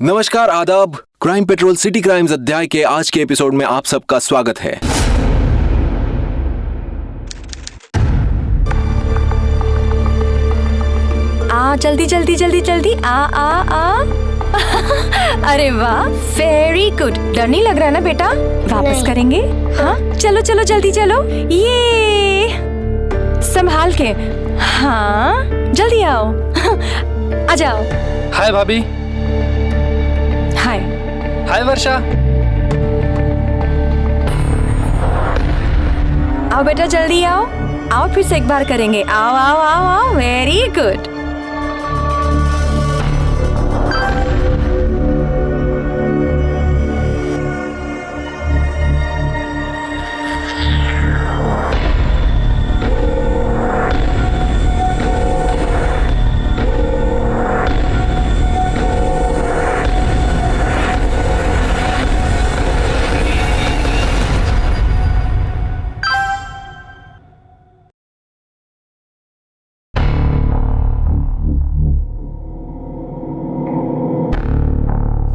नमस्कार, आदाब। Crime petrol city crimes अध्याय के आज के एपिसोड में आप सबका स्वागत है। जल्दी जल्दी जल्दी जल्दी आ अरे वाह, वेरी गुड। डर नहीं लग रहा ना बेटा? वापस नहीं। करेंगे। हाँ चलो चलो जल्दी चलो, ये संभाल के। हाँ जल्दी आओ। आ जाओ। हाय भाभी। हाय। हाय वर्षा। आओ बेटा जल्दी आओ। आओ फिर से एक बार करेंगे। आओ आओ आओ आओ, वेरी गुड।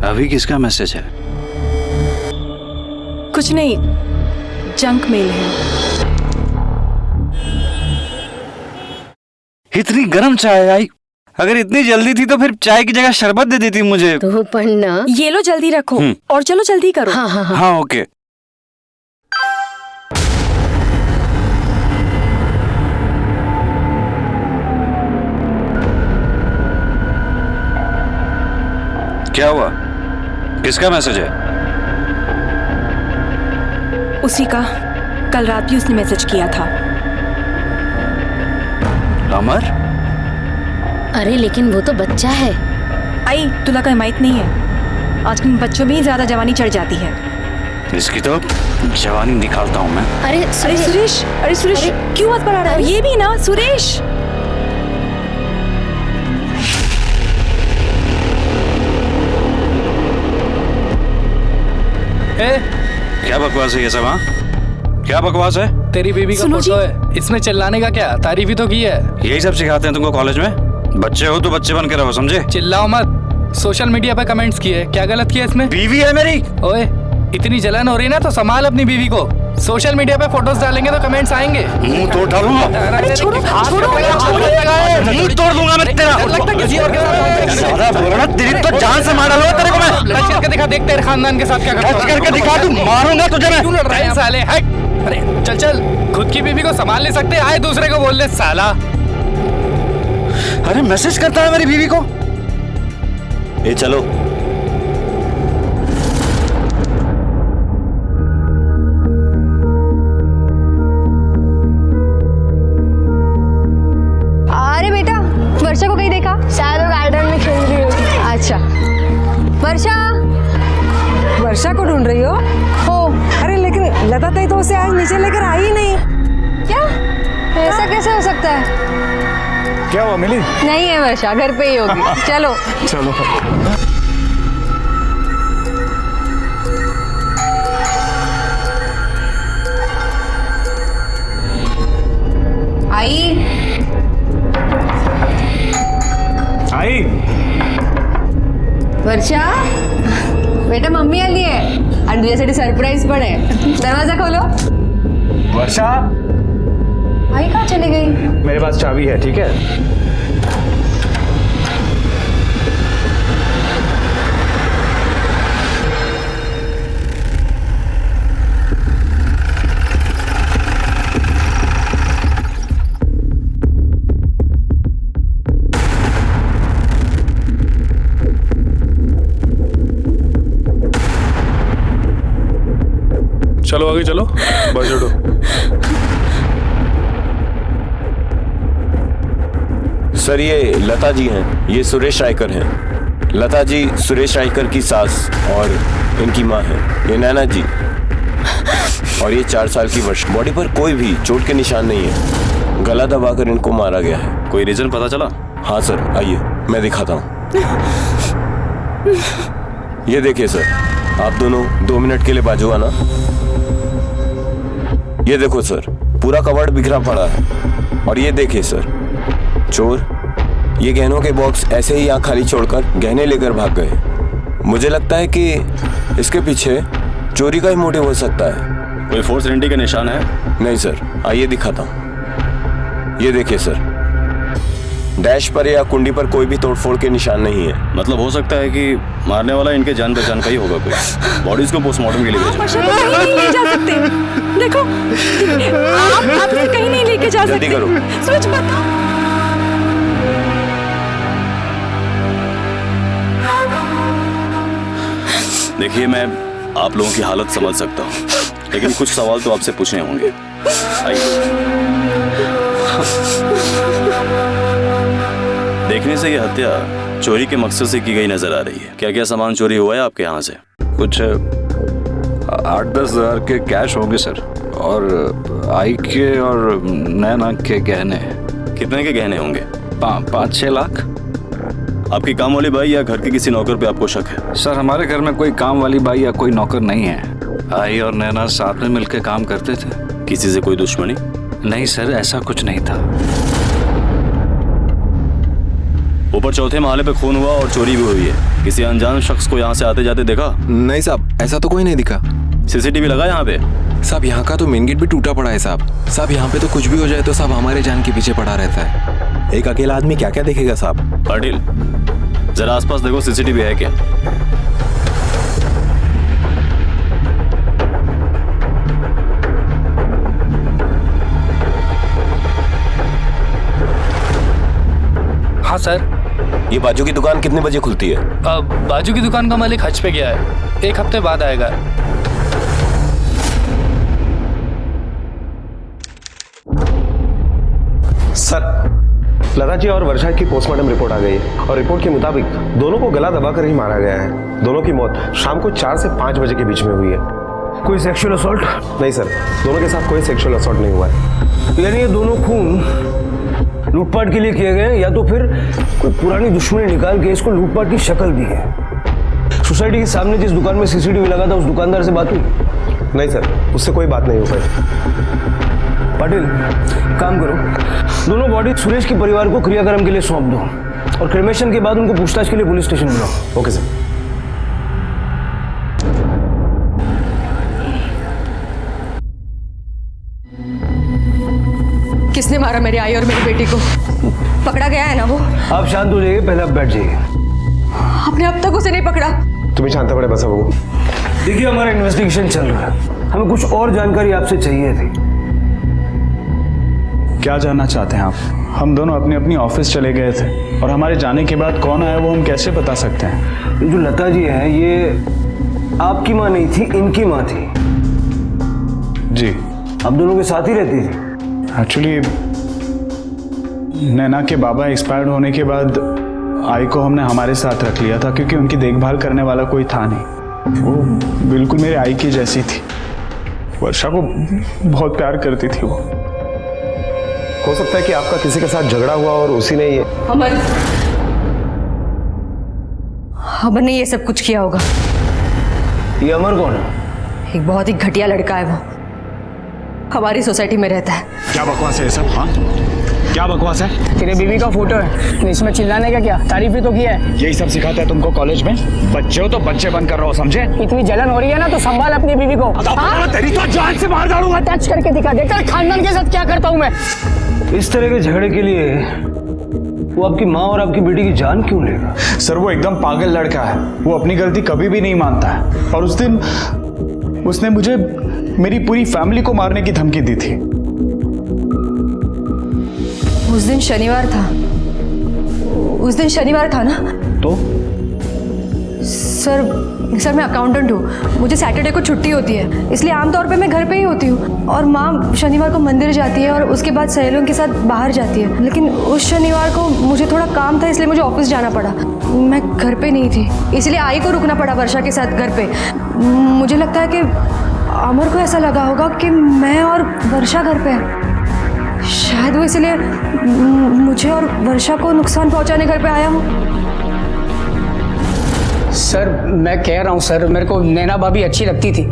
अभी किसका मैसेज है? कुछ नहीं, जंक मेल है। इतनी गर्म चाय आई। अगर इतनी जल्दी थी तो फिर चाय की जगह शरबत दे देती मुझे। तो पढ़ना। ये लो जल्दी रखो और चलो जल्दी करो। हाँ हाँ हाँ, हाँ ओके। क्या हुआ? किसका मैसेज है? उसी का, कल रात भी उसने मैसेज किया था। अमर? अरे लेकिन वो तो बच्चा है। आई तुला का हिमायत नहीं है। आजकल बच्चों में ही ज्यादा जवानी चढ़ जाती है। इसकी तो जवानी निकालता हूँ मैं। अरे सुरेश, अरे सुरेश क्यों बात बढ़ा रहा है? ये भी ना सुरेश। क्या बकवास है ये सब? हाँ क्या बकवास है? तेरी बीवी का फोटो है, इसमें चिल्लाने का क्या? तारीफ ही तो की है। यही सब सिखाते हैं तुमको कॉलेज में? बच्चे हो तो बच्चे बन के रहो, समझे? चिल्लाओ मत। सोशल मीडिया पे कमेंट्स किए, क्या गलत किया इसमें? बीवी है मेरी। ओए इतनी जलन हो रही ना तो संभाल अपनी बीवी को। सोशल मीडिया पे फोटोज डालेंगे तो कमेंट्स आएंगे। मुंह तोड़ डालूंगा। अरे छोड़ो छोड़ो, मुंह तोड़ दूंगा मैं तेरा। सारा बोलना तेरी तो जान से मार डालूंगा तेरे को मैं। टच करके दिखा, देख तेरे खानदान के साथ क्या करता हूं। टच करके दिखा, तू मारूंगा तुझे मैं। क्यों लड़ रहा है साले? हट। अरे चल चल, खुद की बीवी को संभाल नहीं सकते, आए दूसरे को बोल दे साला। अरे मैसेज करता है मेरी बीवी को। ए चलो। अरे बेटा, वर्षा को कहीं देखा? शायद वो गार्डन में खेल रही होगी। अच्छा वर्षा, वर्षा को ढूंढ रही हो? अरे लेकिन लता ताई तो उसे आज नीचे लेकर आई ही नहीं। क्या? ऐसा कैसे हो सकता है? क्या हुआ मिली? नहीं है वर्षा, घर पे ही होगी। चलो चलो। आई आई वर्षा, बेटा मम्मी आली आहे आणि तुझ्यासाठी सरप्राईज पण आहे। दरवाजा खोलो। वर्षा, आई कहाँ चली गई? मेरे पास चाबी है, ठीक है? चलो आगे चलो, बस चढ़ो। सर ये लता जी हैं, ये सुरेश रायकर हैं। लता जी सुरेश रायकर की सास और इनकी माँ है। ये नैना जी और ये 4 साल की वर्षा। बॉडी पर कोई भी चोट के निशान नहीं है। गला दबाकर इनको मारा गया है। कोई रीजन पता चला? हाँ सर, आइए मैं दिखाता हूँ। ये देखिए सर, आप दोनों 2 मिनट के लिए बाजू आना। ये देखो सर, पूरा कवर्ड बिखरा पड़ा है। और ये देखिए सर, चोर ये गहनों के बॉक्स ऐसे ही यहाँ खाली छोड़कर गहने लेकर भाग गए। मुझे लगता है कि इसके पीछे चोरी का ही मोटिव हो सकता है। कोई फोर्स एंट्री का निशान है? नहीं सर, आइए दिखाता हूँ। ये देखिए सर, डैश पर या कुंडी पर कोई भी तोड़फोड़ के निशान नहीं है। मतलब हो सकता है कि मारने वाला इनके जान पहचान का ही होगा कोई। बॉडीज को पोस्टमार्टम के लिए भेजो। वर्षा को कहीं नहीं ले जा सकते। देखो, आप इसे कहीं नहीं लेके जा सकते। जल्दी करो। सच बताओ। देखिए, मैं आप लोगों की हालत समझ सकता हूँ, लेकिन कुछ सवाल तो आपसे पूछने होंगे। आइए। देखने से ये हत्या चोरी के मकसद से की गई नजर आ रही है। क्या क्या सामान चोरी हुआ है आपके यहाँ से? कुछ 8-10 हज़ार के कैश होंगे सर, और आई के और नैना के गहने। कितने के गहने होंगे? 5-6 लाख। आपकी काम वाली बाई या घर के किसी नौकर पे आपको शक है? सर, हमारे घर में कोई काम वाली बाई या कोई नौकर नहीं है। आई और नैना साथ में मिलकर काम करते थे। किसी से कोई दुश्मनी? नहीं सर, ऐसा कुछ नहीं था। ऊपर चौथे महले पे खून हुआ और चोरी भी हुई है। किसी अनजान शख्स को यहाँ से आते जाते देखा? नहीं साहब, ऐसा तो कोई नहीं दिखा। सीसीटीवी लगा यहाँ पे? साहब, यहाँ का तो मेन गेट भी टूटा पड़ा है साहब। साहब, यहाँ पे तो कुछ भी हो जाए तो साहब हमारे जान के पीछे पड़ा रहता है। एक अकेला आदमी क्या क्या देखेगा साहब। पाटिल, जरा आसपास देखो, सीसीटीवी है क्या? हाँ सर। ये बाजू की दुकान कितने बजे खुलती है? बाजू की दुकान का मालिक हज पे गया है, 1 हफ्ते बाद आएगा। सर, लता जी और वर्षा की पोस्टमार्टम रिपोर्ट आ गई है और रिपोर्ट के मुताबिक दोनों को गला दबाकर ही मारा गया है। दोनों की मौत शाम को 4 से 5 बजे के बीच में हुई है। कोई सेक्सुअल असॉल्ट? नहीं सर, दोनों के साथ कोई सेक्सुअल असॉल्ट नहीं हुआ है। यानी ये दोनों खून लूटपाट के लिए किए गए, या तो फिर कोई पुरानी दुश्मनी निकाल के इसको लूटपाट की शक्ल दी है। सोसाइटी के सामने जिस दुकान में सीसीटीवी लगा था, उस दुकानदार से बात हुई? नहीं सर, उससे कोई बात नहीं हो पाई। पाटिल, काम करो, दोनों बॉडी सुरेश के परिवार को क्रियाक्रम के लिए सौंप दो और क्रिमेशन के बाद उनको पूछताछ के लिए पुलिस स्टेशन बुलाओ। Okay sir. किसने मारा मेरी आई और मेरी बेटी को? पकड़ा गया है ना वो? आप शांत हो जाइए, पहले आप बैठ जाइए। आपने अब तक उसे नहीं पकड़ा? तुम्हें शांत पड़े बस बाबू। देखिए, हमारा इन्वेस्टिगेशन चल रहा है, हमें कुछ और जानकारी आपसे चाहिए थी। क्या जानना चाहते हैं आप? हम दोनों अपनी अपनी ऑफिस चले गए थे और हमारे जाने के बाद कौन आया वो हम कैसे बता सकते हैं? ये जो लता जी है, ये आपकी माँ नहीं थी, इनकी माँ थी। जी। आप दोनों के साथ ही रहती थी? एक्चुअली नैना के बाबा एक्सपायर्ड होने के बाद आई को हमने हमारे साथ रख लिया था, क्योंकि उनकी देखभाल करने वाला कोई था नहीं। वो बिल्कुल मेरे आई की जैसी थी। वर्षा को बहुत प्यार करती थी वो। हो सकता है कि आपका किसी के साथ झगड़ा हुआ और उसी ने ये अमर ने ये सब कुछ किया होगा। ये अमर कौन है? एक बहुत ही घटिया लड़का है वो, हमारी सोसाइटी में रहता है। क्या बकवास है ये सब? हाँ, क्या बकवास है? तेरे बीवी का फोटो है, इसमें चिल्लाने का क्या? तारीफ ही तो किया है। यही सब सिखाता है तुमको कॉलेज में? बच्चे हो तो बच्चे बन कर रहो, समझे? इतनी जलन हो रही है ना तो संभाल अपनी बीवी को। तेरी तो जान से मार डालूंगा। टच करके दिखा, देखा खानदान के साथ क्या करता हूँ मैं। इस तरह के झगड़े के लिए वो आपकी माँ और आपकी बेटी की जान क्यों लेगा? सर, वो एकदम पागल लड़का है, वो अपनी गलती कभी भी नहीं मानता है। और उस दिन उसने मुझे मेरी पूरी फैमिली को मारने की धमकी दी थी। उस दिन शनिवार था, उस दिन शनिवार था ना? तो सर मैं अकाउंटेंट हूँ, मुझे सैटरडे को छुट्टी होती है, इसलिए आमतौर पे मैं घर पे ही होती हूँ। और माँ शनिवार को मंदिर जाती है और उसके बाद सहेलियों के साथ बाहर जाती है। लेकिन उस शनिवार को मुझे थोड़ा काम था, इसलिए मुझे ऑफिस जाना पड़ा। मैं घर पे नहीं थी, इसलिए आई को रुकना पड़ा वर्षा के साथ घर पे। मुझे लगता है कि अमर को ऐसा लगा होगा कि मैं और वर्षा घर पे हैं, शायद वो इसलिए मुझे और वर्षा को नुकसान पहुंचाने घर पे आया हूँ। सर, मैं कह रहा हूँ सर, मेरे को नैना भाभी अच्छी लगती थी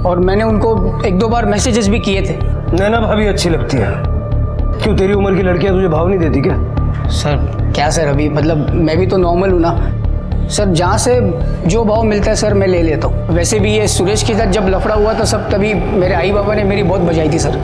और मैंने उनको 1-2 बार मैसेजेस भी किए थे। नैना भाभी अच्छी लगती है? क्यों, तेरी उम्र की लड़कियां तुझे भाव नहीं देती क्या? सर क्या सर, अभी मतलब मैं भी तो नॉर्मल हूँ ना। सर जहाँ से जो भाव मिलता है सर मैं ले लेता हूँ। वैसे भी ये सुरेश के साथ जब लफड़ा हुआ था सब, तभी मेरे आई बाबा ने मेरी बहुत बजाई थी सर।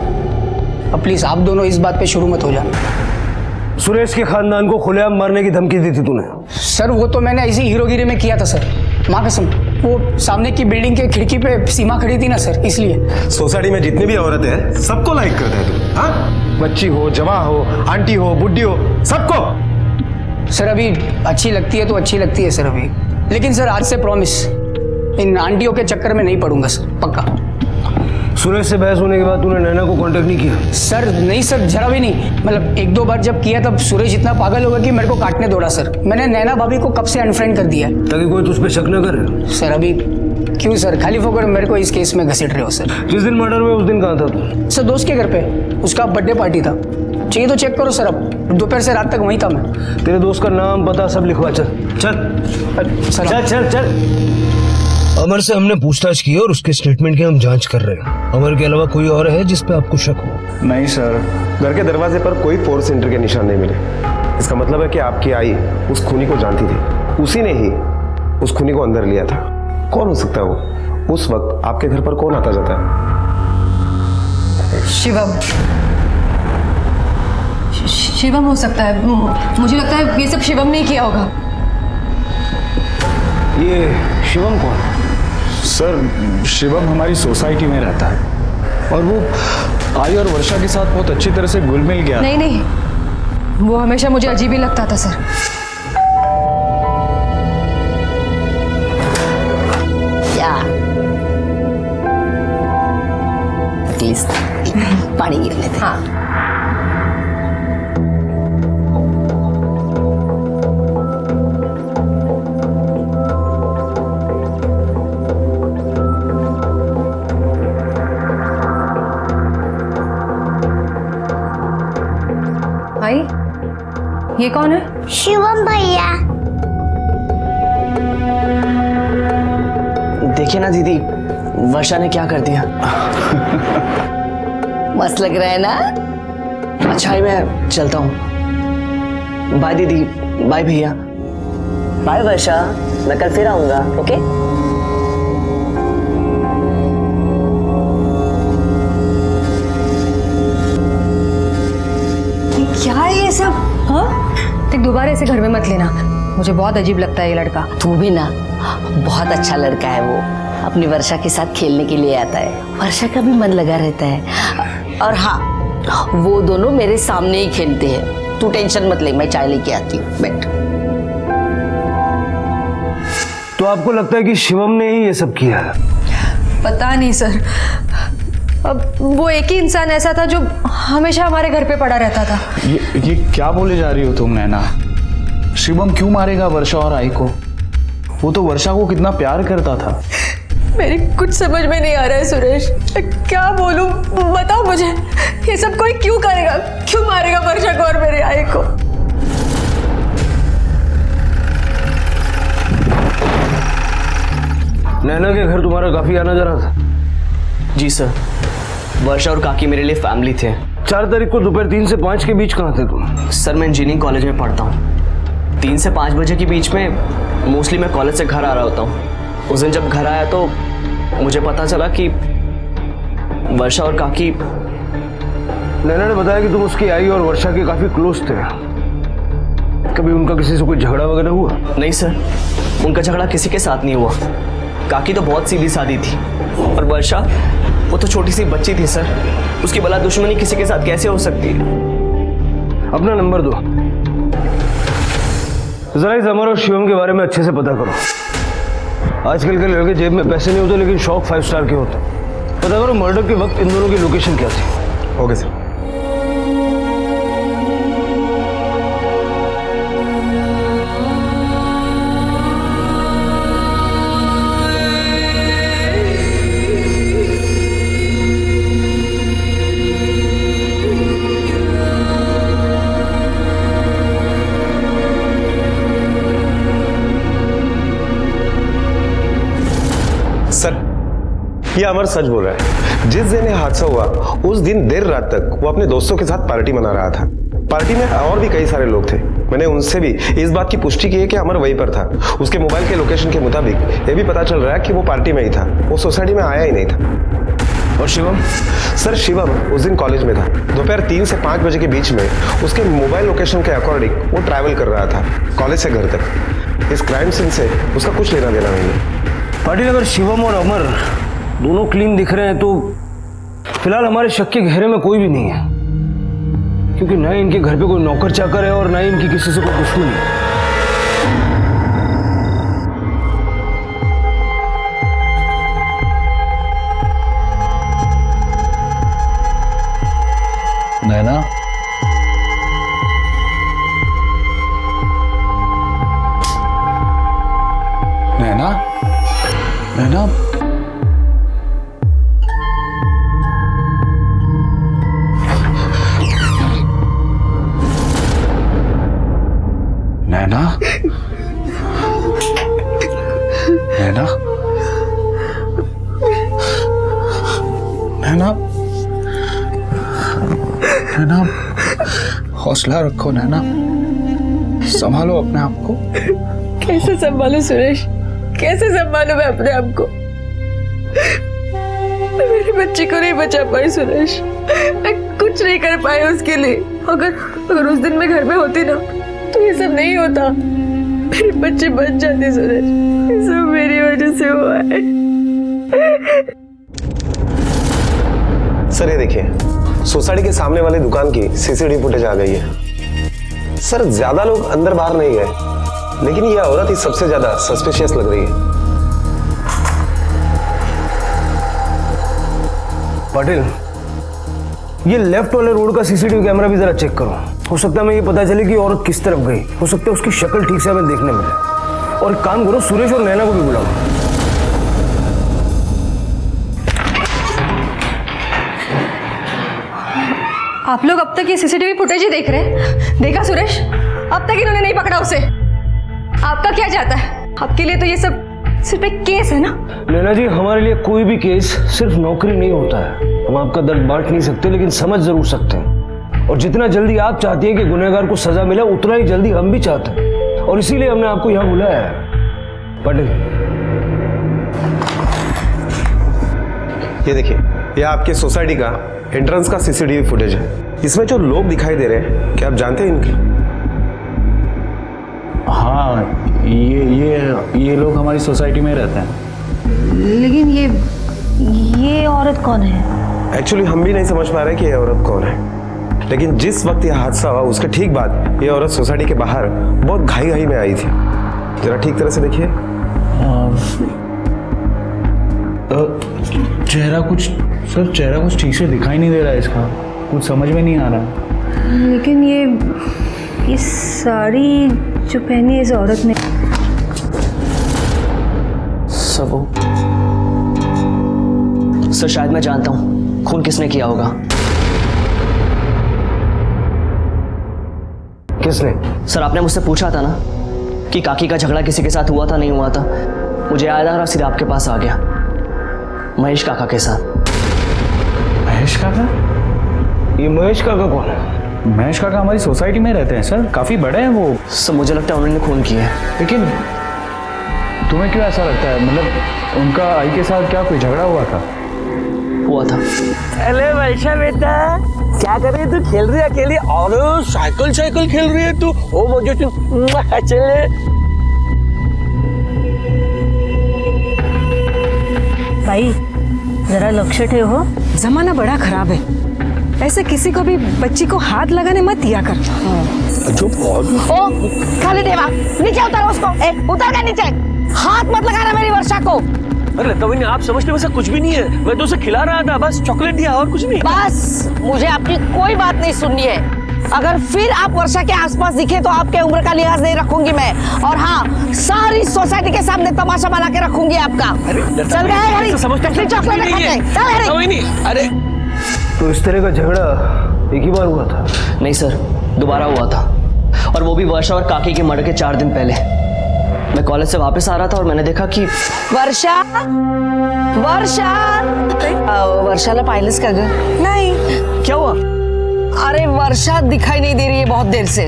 अब प्लीज़ आप दोनों इस बात पे शुरू मत हो जाना। सुरेश के खानदान को खुलेआम मारने की धमकी दी थी तूने? सर वो तो मैंने ऐसी हीरोगिरी में किया था सर, माँ कसम। वो सामने की बिल्डिंग के खिड़की पे सीमा खड़ी थी ना सर, इसलिए। सोसाइटी में जितनी भी औरतें हैं सबको लाइक करता है तू, हाँ? बच्ची हो, जवां हो, आंटी हो, बुढ़ी हो, सबको। सर अभी अच्छी लगती है तो अच्छी लगती है सर अभी, लेकिन सर आज से प्रॉमिस इन आंटियों के चक्कर में नहीं पड़ूंगा सर, पक्का। सुरेश से बहस होने के बाद तूने नैना को कांटेक्ट नहीं किया? सर नहीं सर, जरा भी नहीं। मतलब एक दो बार जब किया तब सुरेश इतना पागल होगा कि मेरे को काटने दौड़ा सर। मैंने नैना भाभी को कब से अनफ्रेंड कर दिया है, ताकि कोई तुझ पे शक न करे। सर अभी क्यों सर, खाली फोकर मेरे को इस केस में घसीट रहे हो सर। जिस दिन मर्डर हुआ उस दिन कहाँ था तू? सर दोस्त के घर पे, उसका बर्थडे पार्टी था। चाहिए तो चेक करो सर, अब दोपहर से रात तक वहीं था मैं। तेरे दोस्त का नाम पता सब लिखवा। चल चल चल चल चल। अमर से हमने पूछताछ की और उसके स्टेटमेंट की हम जांच कर रहे हैं। अमर के अलावा कोई और है जिस पे आपको शक हो? नहीं सर। घर के दरवाजे पर कोई फोर्स एंट्री के निशान नहीं मिले। इसका मतलब है कि आपकी आई उस खूनी को जानती थी, उसी ने ही उस खूनी को अंदर लिया था। कौन हो सकता है वो? उस वक्त आपके घर पर कौन आता जाता है? शिवम। शिवम हो सकता है, मुझे लगता है ये सब शिवम ने किया होगा। ये शिवम कौन? सर शिवम हमारी सोसाइटी में रहता है और वो आई और वर्षा के साथ बहुत अच्छी तरह से घुल मिल गया। नहीं नहीं, वो हमेशा मुझे अजीब ही लगता था सर। पानी गिरने थे। हाँ। भाई ये कौन है? शिवम भैया। देखिए ना दीदी, वर्षा ने क्या कर दिया। मस्त लग रहा है ना? अच्छा है, मैं चलता हूँ। बाय दीदी, बाय भैया। बाय वर्षा, मैं कल फिर आऊंगा। ओके? क्या है ये सब? हाँ? देख दोबारा ऐसे घर में मत लेना, मुझे बहुत अजीब लगता है ये लड़का। तू भी ना, बहुत अच्छा लड़का है वो, अपनी वर्षा के साथ खेलने के लिए आता है। वर्षा का भी मन लगा रहता है। और हाँ, वो दोनों मेरे सामने ही खेलते हैं। तू टेंशन मत ले, मैं चाय लेके आती हूँ, बैठ। तो आपको लगता है कि शिवम ने ही ये सब किया है? पता नहीं सर, अब वो एक ही इंसान ऐसा था जो हमेशा हमारे घर पे पड़ा रहता था। ये क्या बोले जा रही हो तुम नैना? शिवम क्यों मारेगा वर्षा और आई को? वो तो वर्षा को कितना प्यार करता था। मेरी कुछ समझ में नहीं आ रहा है सुरेश, क्या बोलूं? बताओ मुझे, ये सब कोई क्यों करेगा? क्यों मारेगा वर्षा को और मेरे आई को? नैना के घर तुम्हारा काफी आना जाना था? जी सर, वर्षा और काकी मेरे लिए फैमिली थे। 4 तारीख को दोपहर 3 से 5 के बीच कहाँ थे तुम? सर मैं इंजीनियरिंग कॉलेज में पढ़ता हूँ। 3 से 5 बजे के बीच में मोस्टली मैं कॉलेज से घर आ रहा होता हूँ। उस दिन जब घर आया तो मुझे पता चला कि वर्षा और काकी। नैना ने बताया कि तुम उसकी आई और वर्षा के काफी क्लोज थे। कभी उनका किसी से कोई झगड़ा वगैरह हुआ? नहीं सर, उनका झगड़ा किसी के साथ नहीं हुआ। काकी तो बहुत सीधी सादी थी और वर्षा वो तो छोटी सी बच्ची थी सर, उसकी भला दुश्मनी किसी के साथ कैसे हो सकती है? अपना नंबर दो, जरा इस अमर और शिवम के बारे में अच्छे से पता करो। आजकल के लड़के जेब में पैसे नहीं होते लेकिन शौक 5 स्टार के होते। पता करो मर्डर के वक्त इन दोनों की लोकेशन क्या थी। Okay sir. ये अमर सच बोल रहा है। जिस दिन ये हादसा हुआ उस दिन देर रात तक वो अपने दोस्तों के साथ पार्टी मना रहा था। पार्टी में और भी कई सारे लोग थे। मैंने उनसे भी इस बात की पुष्टि की है कि अमर वहीं पर था। उसके मोबाइल के लोकेशन के मुताबिक ये भी पता चल रहा है कि वो पार्टी में ही था, वो सोसाइटी में आया ही नहीं था। और शिवम? सर शिवम उस दिन कॉलेज में था। दोपहर 3 से 5 बजे के बीच में उसके मोबाइल लोकेशन के अकॉर्डिंग वो ट्रैवल कर रहा था कॉलेज से घर तक। इस क्राइम सीन से उसका कुछ लेना देना नहीं है। पाटिल, अगर शिवम और अमर दोनों क्लीन दिख रहे हैं तो फिलहाल हमारे शक के घेरे में कोई भी नहीं है, क्योंकि ना ही इनके घर पे कोई नौकर चाकर है और ना ही इनकी किसी से कोई दुश्मनी है। नैना, नैना, नैना, नैना, नैना, नैना, नैना, हौसला रखो नैना, संभालो अपने आप को। कैसे संभालू सुरेश, कैसे संभालू मैं अपने आप को? मैं मेरे बच्चे को नहीं बचा पाई सुरेश, मैं कुछ नहीं कर पाई उसके लिए। अगर उस दिन मैं घर में होती ना तो ये सब नहीं होता, मेरे बच्चे बच जाते सुरेश। ये सब मेरी वजह से हुआ है। सर ये देखिए, सोसाइटी के सामने वाली दुकान की सीसीटीवी फुटेज आ गई है। सर ज्यादा लोग अंदर बाहर नहीं गए, लेकिन ये औरत ही सबसे ज्यादा सस्पिशियस लग रही है। पाटिल, ये लेफ्ट वाले रोड का सीसीटीवी कैमरा भी जरा चेक करो। हो सकता है मैं ये पता चले कि औरत किस तरफ गई। हो सकता है उसकी शक्ल ठीक से हमें देखने मिले। और एक काम करो, सुरेश और नैना को भी बुलाओ। आप लोग अब तक ये सीसीटीवी फुटेज ही देख रहे हैं? देखा सुरेश, अब तक इन्होंने नहीं पकड़ा उसे। आपका क्या चाहता है? आपके लिए तो ये सब सिर्फ एक केस है ना? नैना जी, हमारे लिए कोई भी केस सिर्फ नौकरी नहीं होता है। हम आपका दर्द बांट नहीं सकते, लेकिन समझ जरूर सकते हैं। और जितना जल्दी आप चाहती हैं कि गुनहगार को सजा मिले, उतना ही जल्दी हम भी चाहते हैं। और इसीलिए हमने आपको यहाँ बुलाया है। पाटिल, ये देखिए, ये आपके सोसाइटी का एंट्रेंस का सीसीटीवी फुटेज है। इसमें जो लोग दिखाई दे रहे हैं, क्या आप जानते हैं इनके? हाँ, ये लोग हमारी सोसाइटी में रहते हैं। लेकिन ये औरत कौन है? एक्चुअली हम भी नहीं समझ पा रहे कि ये औरत कौन है, लेकिन जिस वक्त यह हादसा हुआ उसके ठीक बाद ये औरत सोसाइटी के बाहर बहुत घाई में आई थी। जरा ठीक तरह से देखिए। चेहरा कुछ ठीक से दिखाई नहीं दे रहा है इसका, कुछ समझ में नहीं आ रहा। लेकिन ये साड़ी जो पहनी है इस औरत ने, सर शायद मैं जानता हूँ खून किसने किया होगा। किसने? सर आपने मुझसे पूछा था ना कि काकी का झगड़ा किसी के साथ हुआ था नहीं हुआ था। मुझे याद आ रहा, सीधा आपके पास आ गया, महेश काका के साथ। महेश काका? ये महेश काका कौन है? महेश काका हमारी सोसाइटी में रहते हैं सर, काफी बड़े हैं वो। सर मुझे लगता है उन्होंने खून किया है। लेकिन तुम्हें क्यों ऐसा लगता है? मतलब उनका आई के साथ क्या कोई झगड़ा हुआ था? हुआ था। अरे वर्षा बेटा, क्या कर रही है तू? खेल रही है अकेली? और साइकिल खेल रही है तू? ओ वो जो चले। भाई जरा लक्ष्य ठेवो, जमाना बड़ा खराब है, ऐसे किसी को भी बच्ची को हाथ लगाने मत दिया कर। जो ओ खाली देवा, नीचे उतारो उसको। उतर के नीचे, हाथ मत लगाना मेरी वर्षा को। अरे लता बहन, आप समझते वैसा कुछ भी नहीं है, मैं तो उसे खिला रहा था, बस चॉकलेट दिया और कुछ नहीं। बस मुझे आपकी कोई बात नहीं सुननी है। अगर फिर आप वर्षा के आसपास दिखे तो आपके उम्र का लिहाज नहीं रखूंगी मैं। और हाँ, सारी सोसाइटी के सामने तमाशा बना के रखूंगी आपका। चल गए चॉकलेट। अरे तो इस तरह का झगड़ा एक ही बार हुआ था? नहीं सर, दोबारा हुआ था, और वो भी वर्षा और काकी के मर्डर के 4 दिन पहले। मैं कॉलेज से वापस आ रहा था और मैंने देखा कि वर्षा वर्षाला पाहिलंच का ग? नहीं। क्या हुआ? अरे वर्षा दिखाई नहीं दे रही है बहुत देर से।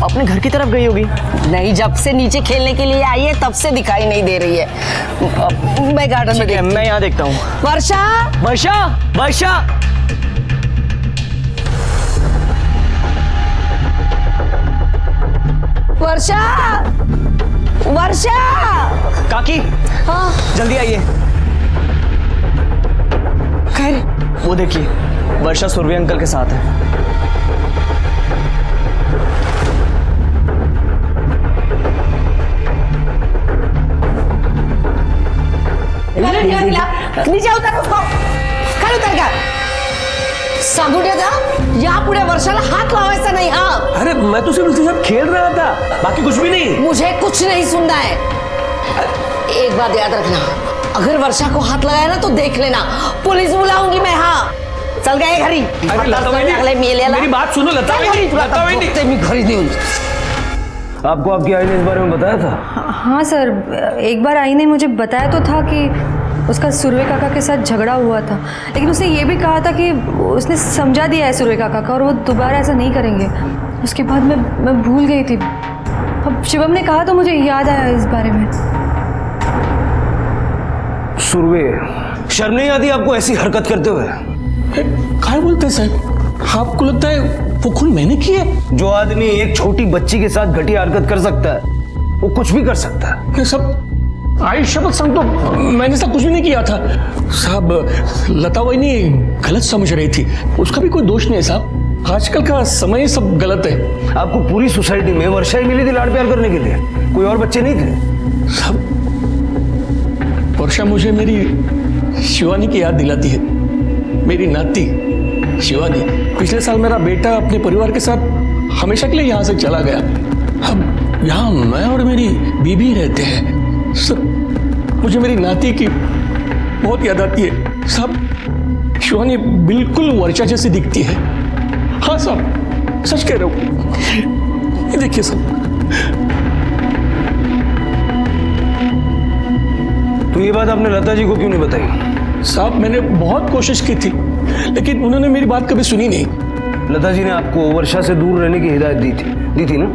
अपने घर की तरफ गई होगी। नहीं, जब से नीचे खेलने के लिए आई है तब से दिखाई नहीं दे रही है। मैं गार्डन में देखती हूँ। मैं यहाँ देखता हूँ। वर्षा, वर्षा, वर्षा। वर्षा, वर्षा। काकी, हाँ जल्दी आइए। खैर, वो देखिए, वर्षा सुरभि अंकल के साथ है। नीचे उतर उसको, खाली उतर क्या? सांगुड़िया था, यहाँ पूरे वर्षाला हाथ लावायचा नहीं। हाँ, अरे मैं तो सिर्फ उसके साथ खेल रहा था, बाकी कुछ भी नहीं। मुझे कुछ नहीं सुनना है। एक बात याद रखना, अगर वर्षा को हाथ लगाया ना तो देख लेना, पुलिस बुलाऊंगी मैं। हाँ, चल गए घरी। मेरी बात सुनो लता घरी नहीं। आपको आपकी आई ने इस बारे में बताया था? हाँ सर, एक बार आई ने मुझे बताया तो था कि उसका सुरवे काका के साथ झगड़ा हुआ था, लेकिन उसने ये भी कहा था कि उसने समझा दिया है सुरवे काका का और वो दोबारा ऐसा नहीं करेंगे। उसके बाद मैं भूल गई थी। अब शिवम ने कहा तो मुझे याद आया इस बारे में। सुरवे, शर्म नहीं आती आपको ऐसी हरकत करते हुए? क्या बोलते हैं साहब? आपको लगता है वो खून मैंने की है? जो आदमी एक छोटी बच्ची के साथ घटिया हरकत कर सकता है वो कुछ भी कर सकता है। सब आई शपथ संग तो मैंने सब कुछ भी नहीं किया था साहब। लता वही गलत समझ रही थी, उसका भी कोई दोष नहीं है साहब। आजकल का समय सब गलत है। आपको पूरी सोसाइटी में वर्षा ही मिली थी लाड़ प्यार करने के लिए, कोई और बच्चे नहीं थे? सब वर्षा मुझे मेरी शिवानी की याद दिलाती है, मेरी नाती शिवानी। पिछले साल मेरा बेटा अपने परिवार के साथ हमेशा के लिए यहाँ से चला गया। अब यहाँ मैं और मेरी बीबी रहते हैं। सर, मुझे मेरी नाती की बहुत याद आती है साहब। शिवानी बिल्कुल वर्षा जैसी दिखती है। हाँ साहब, सच कह रहा हूँ। ये देखिए साहब। तो ये बात आपने लता जी को क्यों नहीं बताई? साहब, मैंने बहुत कोशिश की थी, लेकिन उन्होंने मेरी बात कभी सुनी नहीं। लता जी ने आपको वर्षा से दूर रहने की हिदायत दी थी ना?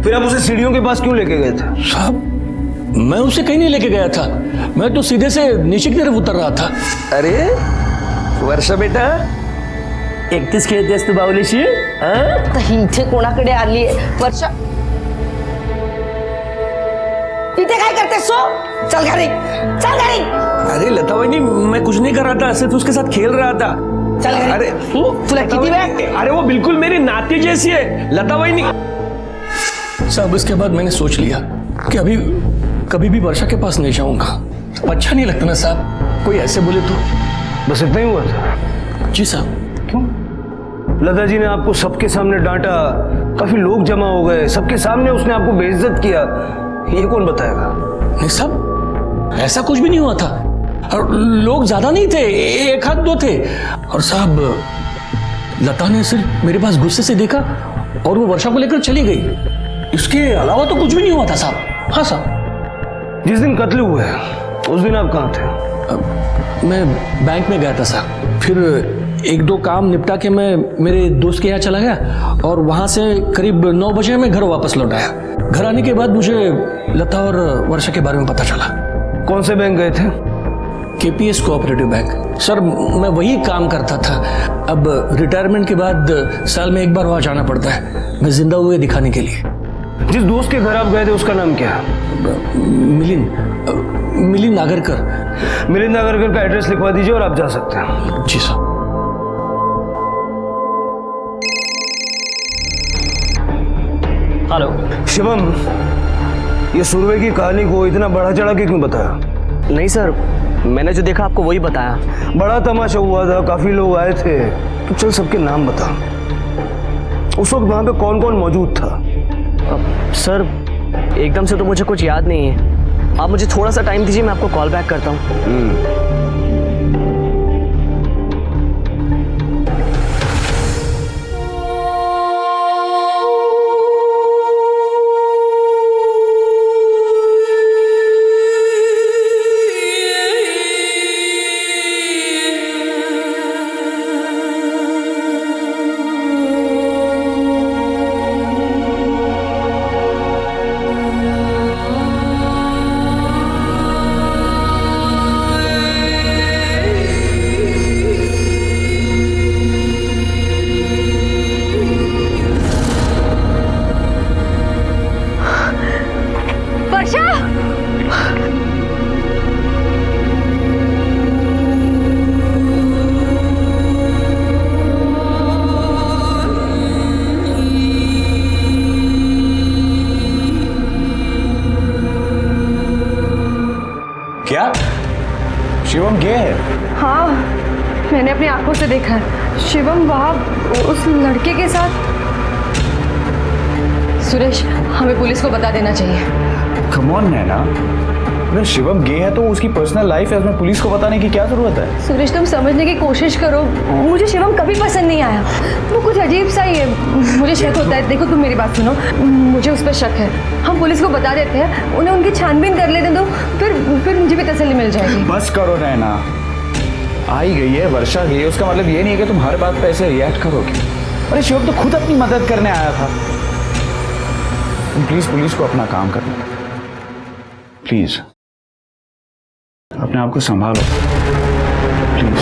फिर आप उसे सीढ़ियों के पास क्यों लेके गए थे? साहब, मैं उसे कहीं नहीं लेके गया था, मैं तो सीधे से नीचे की तरफ उतर रहा था। अरे वर्षा बेटा, एकटीच खेळतेस तू बाहुलीशी? इथे कोणाकडे आली वर्षा? इथे काय करते सो? चल घरी, चल घरी। अरे लता वहिनी, मैं कुछ नहीं कर रहा था, सिर्फ उसके साथ खेल रहा था। चल घरी। अरे तुला किती वेळ? अरे वो बिल्कुल मेरी नाती जैसी है लता वहिनी। साहब, इसके बाद मैंने सोच लिया कि अभी कभी भी वर्षा के पास नहीं जाऊंगा। अच्छा नहीं लगता ना साहब, कोई ऐसे बोले तो। बस इतना ही हुआ था? जी साहब। क्यों? लता जी ने आपको सबके सामने डांटा, काफी लोग जमा हो गए, सबके सामने उसने आपको बेइज्जत किया, ये कौन बताएगा? नहीं साहब, ऐसा कुछ भी नहीं हुआ था, और लोग ज्यादा नहीं थे, एक हाथ दो थे। और साहब, लता ने सिर्फ मेरे पास गुस्से से देखा और वो वर्षा को लेकर चली गई। इसके अलावा तो कुछ भी नहीं हुआ था साहब। हाँ साहब। जिस दिन कत्ल हुआ है उस दिन आप कहाँ थे? मैं बैंक में गया था साहब, फिर एक दो काम निपटा के मैं मेरे दोस्त के यहाँ चला गया और वहाँ से करीब 9 बजे मैं घर वापस लौट आया। घर आने के बाद मुझे लता और वर्षा के बारे में पता चला। कौन से बैंक गए थे? KPS cooperative bank. सर, मैं वही काम करता था। अब रिटायरमेंट के बाद साल में एक बार वहाँ जाना पड़ता है, मैं जिंदा हुए दिखाने के लिए। जिस दोस्त के घर आप गए थे उसका नाम क्या? मिलिंद नागरकर। मिलिंद नागरकर का एड्रेस लिखवा दीजिए और आप जा सकते हैं। जी साहब। हेलो शिवम, ये सुरवे की कहानी को इतना बढ़ा चढ़ा के क्यों बताया? नहीं सर, मैंने जो देखा आपको वही बताया। बड़ा तमाशा हुआ था, काफी लोग आए थे, तो चल सबके नाम बता। उस वक्त वहां पे कौन कौन मौजूद था? सर, एकदम से तो मुझे कुछ याद नहीं है, आप मुझे थोड़ा सा टाइम दीजिए, मैं आपको कॉल बैक करता हूँ। शिवम गे है? हाँ, मैंने अपनी आंखों से देखा है। शिवम वहाँ उस लड़के के साथ। सुरेश, हमें पुलिस को बता देना चाहिए। कम ऑन नैना, अगर शिवम गे है तो उसकी पर्सनल लाइफ है, उसमें पुलिस को बताने की क्या जरूरत है? सुरेश, तुम समझने की कोशिश करो। मुझे शिवम कभी पसंद नहीं आया। वो कुछ अजीब सा ही है। मुझे शक होता है। देखो, तुम मेरी बात सुनो, मुझे उस पर शक है। हम पुलिस को बता देते हैं, उन्हें उनकी छानबीन कर लेते तो फिर मुझे भी तसल्ली मिल जाएगी। बस करो नैना, आई गई है, वर्षा गई है, उसका मतलब ये नहीं है कि तुम हर बात पे ऐसे रिएक्ट करोगे। अरे शिवम तो खुद अपनी मदद करने आया था। तुम प्लीज पुलिस को अपना काम करने दो, प्लीज अपने आप को संभालो, प्लीज।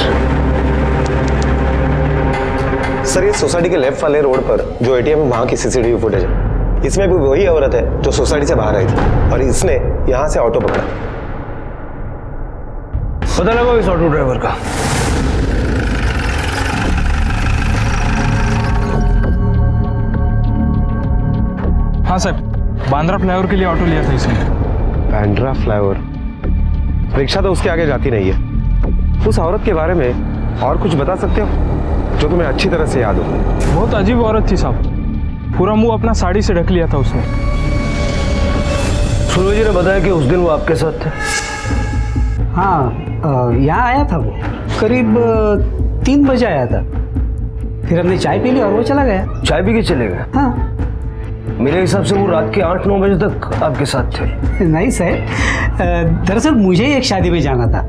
सर, ये सोसाइटी के लेफ्ट वाले रोड पर जो एटीएम है वहां की सीसीटीवी फुटेज है। इसमें भी वही औरत है जो सोसाइटी से बाहर आई थी और इसने यहां से ऑटो पकड़ा। पता लगा इस ऑटो ड्राइवर का? हाँ सर, बांद्रा फ्लाईओवर के लिए ऑटो लिया था इसने। बांद्रा फ्लाईओवर? रिक्शा तो उसके आगे जाती नहीं है। उस औरत के बारे में और कुछ बता सकते हो जो तुम्हें अच्छी तरह से याद हो? बहुत अजीब औरत थी साहब, पूरा मुंह अपना साड़ी से ढक लिया था उसने। सूरज जी ने बताया कि उस दिन वो आपके साथ थे। हाँ, यहाँ आया था वो, करीब 3 बजे आया था। फिर हमने चाय पी ली और वो चला गया। चाय पी के चले गए? हाँ। मेरे हिसाब से वो रात के 8-9 बजे तक आपके साथ थे। नहीं सर, दरअसल मुझे ही एक शादी में जाना था,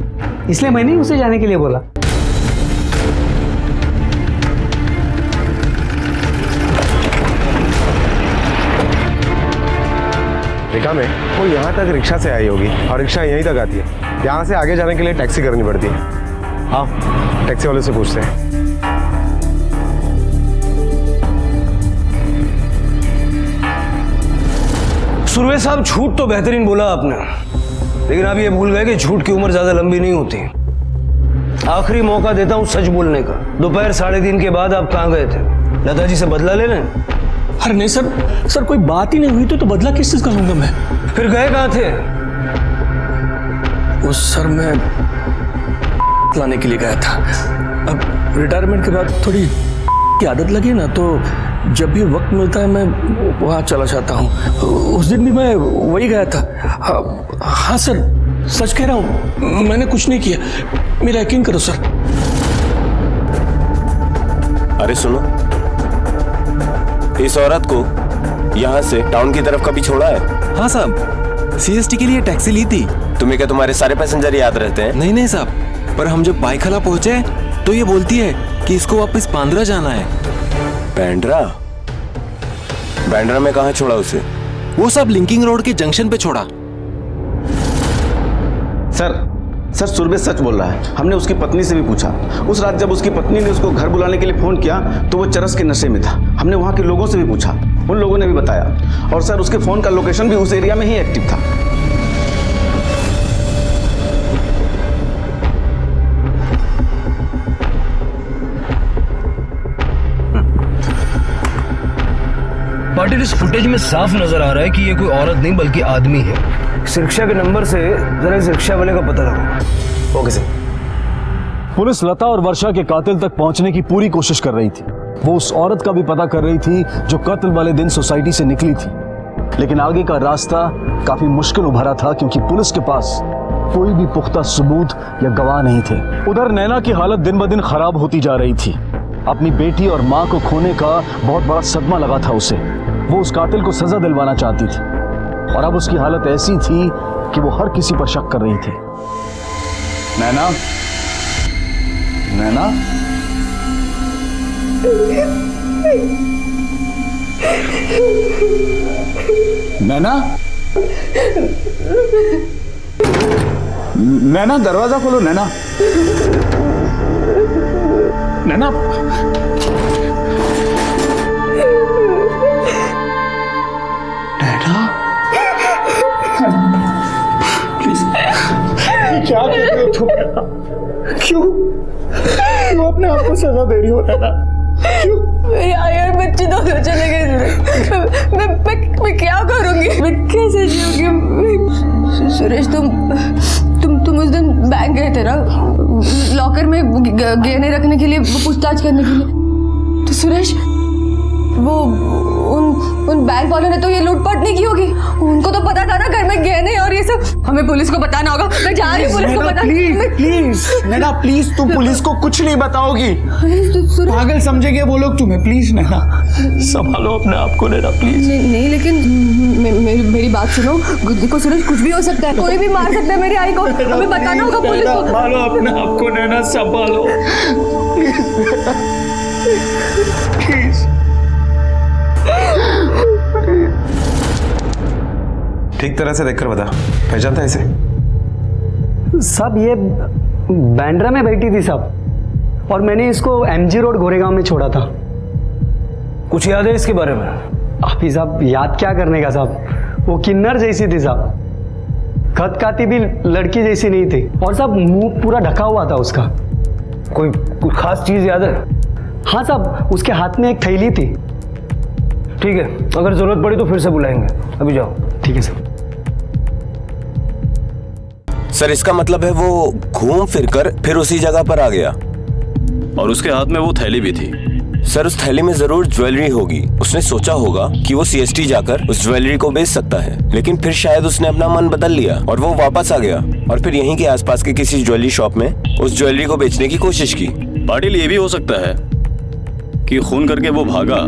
इसलिए मैंने उसे जाने के लिए बोला। रिका में वो यहाँ तक रिक्शा से आई होगी और रिक्शा यहीं तक आती है। यहाँ से आगे जाने के लिए टैक्सी करनी पड़ती है। हाँ, टैक्सी वाले से पूछते हैं। सुरवे साहब, झूठ तो बेहतरीन बोला आपने, लेकिन आप ये भूल गए कि झूठ की उम्र ज्यादा लंबी नहीं होती। आखिरी मौका देता हूँ सच बोलने का। दोपहर 3:30 के बाद आप कहाँ गए थे? लता जी से बदला लेने? अरे नहीं सर, कोई बात ही नहीं हुई तो बदला किस चीज का लूंगा मैं? फिर गए कहाँ थे? उस सर मैं लाने के लिए गया था। अब रिटायरमेंट के बाद थोड़ी की आदत लगी ना, तो जब भी वक्त मिलता है मैं वहाँ चला जाता हूँ। उस दिन भी मैं वही गया था। हाँ सर, सच कह रहा हूँ, मैंने कुछ नहीं किया, मेरा यकीन करो सर। अरे सुनो, इस औरत को यहाँ से टाउन की तरफ कभी छोड़ा है? हाँ साहब, सीएसटी के लिए टैक्सी ली थी। तुम्हें क्या तुम्हारे सारे पैसेंजर याद रहते हैं? नहीं साहब, पर हम जब बाइखला पहुंचे तो ये बोलती है कि इसको वापस बांद्रा जाना है। बांद्रा में कहाँ छोड़ा उसे? वो सब लिंकिंग रोड के जंक्शन पे छोड़ा। सर सुरभि सच बोल रहा है। हमने उसकी पत्नी से भी पूछा। उस रात जब उसकी पत्नी ने उसको घर बुलाने के लिए फोन किया तो वो चरस के नशे में था। हमने वहाँ के लोगों से भी पूछा, उन लोगों ने भी बताया। और सर, उसके फोन का लोकेशन भी उस एरिया में ही एक्टिव था। पाटिल, इस फुटेज में साफ नजर आ रहा है कि ये कोई औरत नहीं बल्कि आदमी है। इस रिक्शा के नंबर से जरा इस रिक्शा वाले का पता लगाओ। Okay sir. पुलिस लता और वर्षा के कातिल तक पहुंचने की पूरी कोशिश कर रही थी। वो उस औरत का भी पता कर रही थी जो कत्ल वाले दिन सोसाइटी से निकली थी, लेकिन आगे का रास्ता काफी मुश्किल उभरा था क्योंकि पुलिस के पास कोई भी पुख्ता सबूत या गवाह नहीं थे। उधर नैना की हालत दिन ब दिन खराब होती जा रही थी। अपनी बेटी और माँ को खोने का बहुत बड़ा सदमा लगा था उसे। वो उस कातिल को सजा दिलवाना चाहती थी और अब उसकी हालत ऐसी थी कि वो हर किसी पर शक कर रही थी। नैना, नैना, नैना, नैना, दरवाजा खोलो नैना। नैना, नैना, प्लीज, क्या कहते हो तुम? क्यों अपने आप को सजा दे रही हो नैना? क्यों? मेरे यार बच्चे दोनों चले गए। मैं क्या करूंगी? मैं कैसे जीऊंगी? सुरेश, तुम उस दिन बैंक गए थे ना, लॉकर में गहने रखने के लिए, पूछताछ करने के लिए। तो सुरेश, वो उन बैंक वालों ने तो ये लूटपाट नहीं की होगी। उनको तो पता था ना घर में गहने और ये सब। हमें पुलिस को बताना होगा। मैं जा रही हूँ पुलिस को बताने। प्लीज नैना, प्लीज तुम पुलिस को कुछ नहीं बताओगी। पागल समझेंगे वो लोग तुम्हें। प्लीज नैना, संभालो अपने आप को नैना, प्लीज। नहीं लेकिन मेरी बात सुनो। देखो सुरेश, कुछ भी हो सकता है, कोई भी मार सकता है मेरी आई को। हमें बताना होगा पुलिस को। संभालो अपने आप को नैना, संभालो प्लीज। ठीक तरह से देखकर बता, पहचानता है इसे? साहब ये बैंड्रा में बैठी थी साहब, और मैंने इसको MG रोड गोरेगांव में छोड़ा था। कुछ याद है इसके बारे में? आप ही साहब याद क्या करने का साहब, वो किन्नर जैसी थी साहब, खत खाती भी लड़की जैसी नहीं थी, और साहब मुंह पूरा ढका हुआ था उसका। कोई खास चीज याद है? हाँ साहब, उसके हाथ में एक थैली थी। ठीक है, अगर जरूरत पड़ी तो फिर से बुलाएंगे। अभी जाओ। ठीक है सर। सर इसका मतलब है वो घूम फिर कर फिर उसी जगह पर आ गया, और उसके हाथ में वो थैली भी थी। सर उस थैली में जरूर ज्वेलरी होगी। उसने सोचा होगा कि वो CST जाकर उस ज्वेलरी को बेच सकता है, लेकिन फिर शायद उसने अपना मन बदल लिया और वो वापस आ गया और फिर यहीं के आसपास के किसी ज्वेलरी शॉप में उस ज्वेलरी को बेचने की कोशिश की। पाटिल, ये भी हो सकता है कि खून करके वो भागा,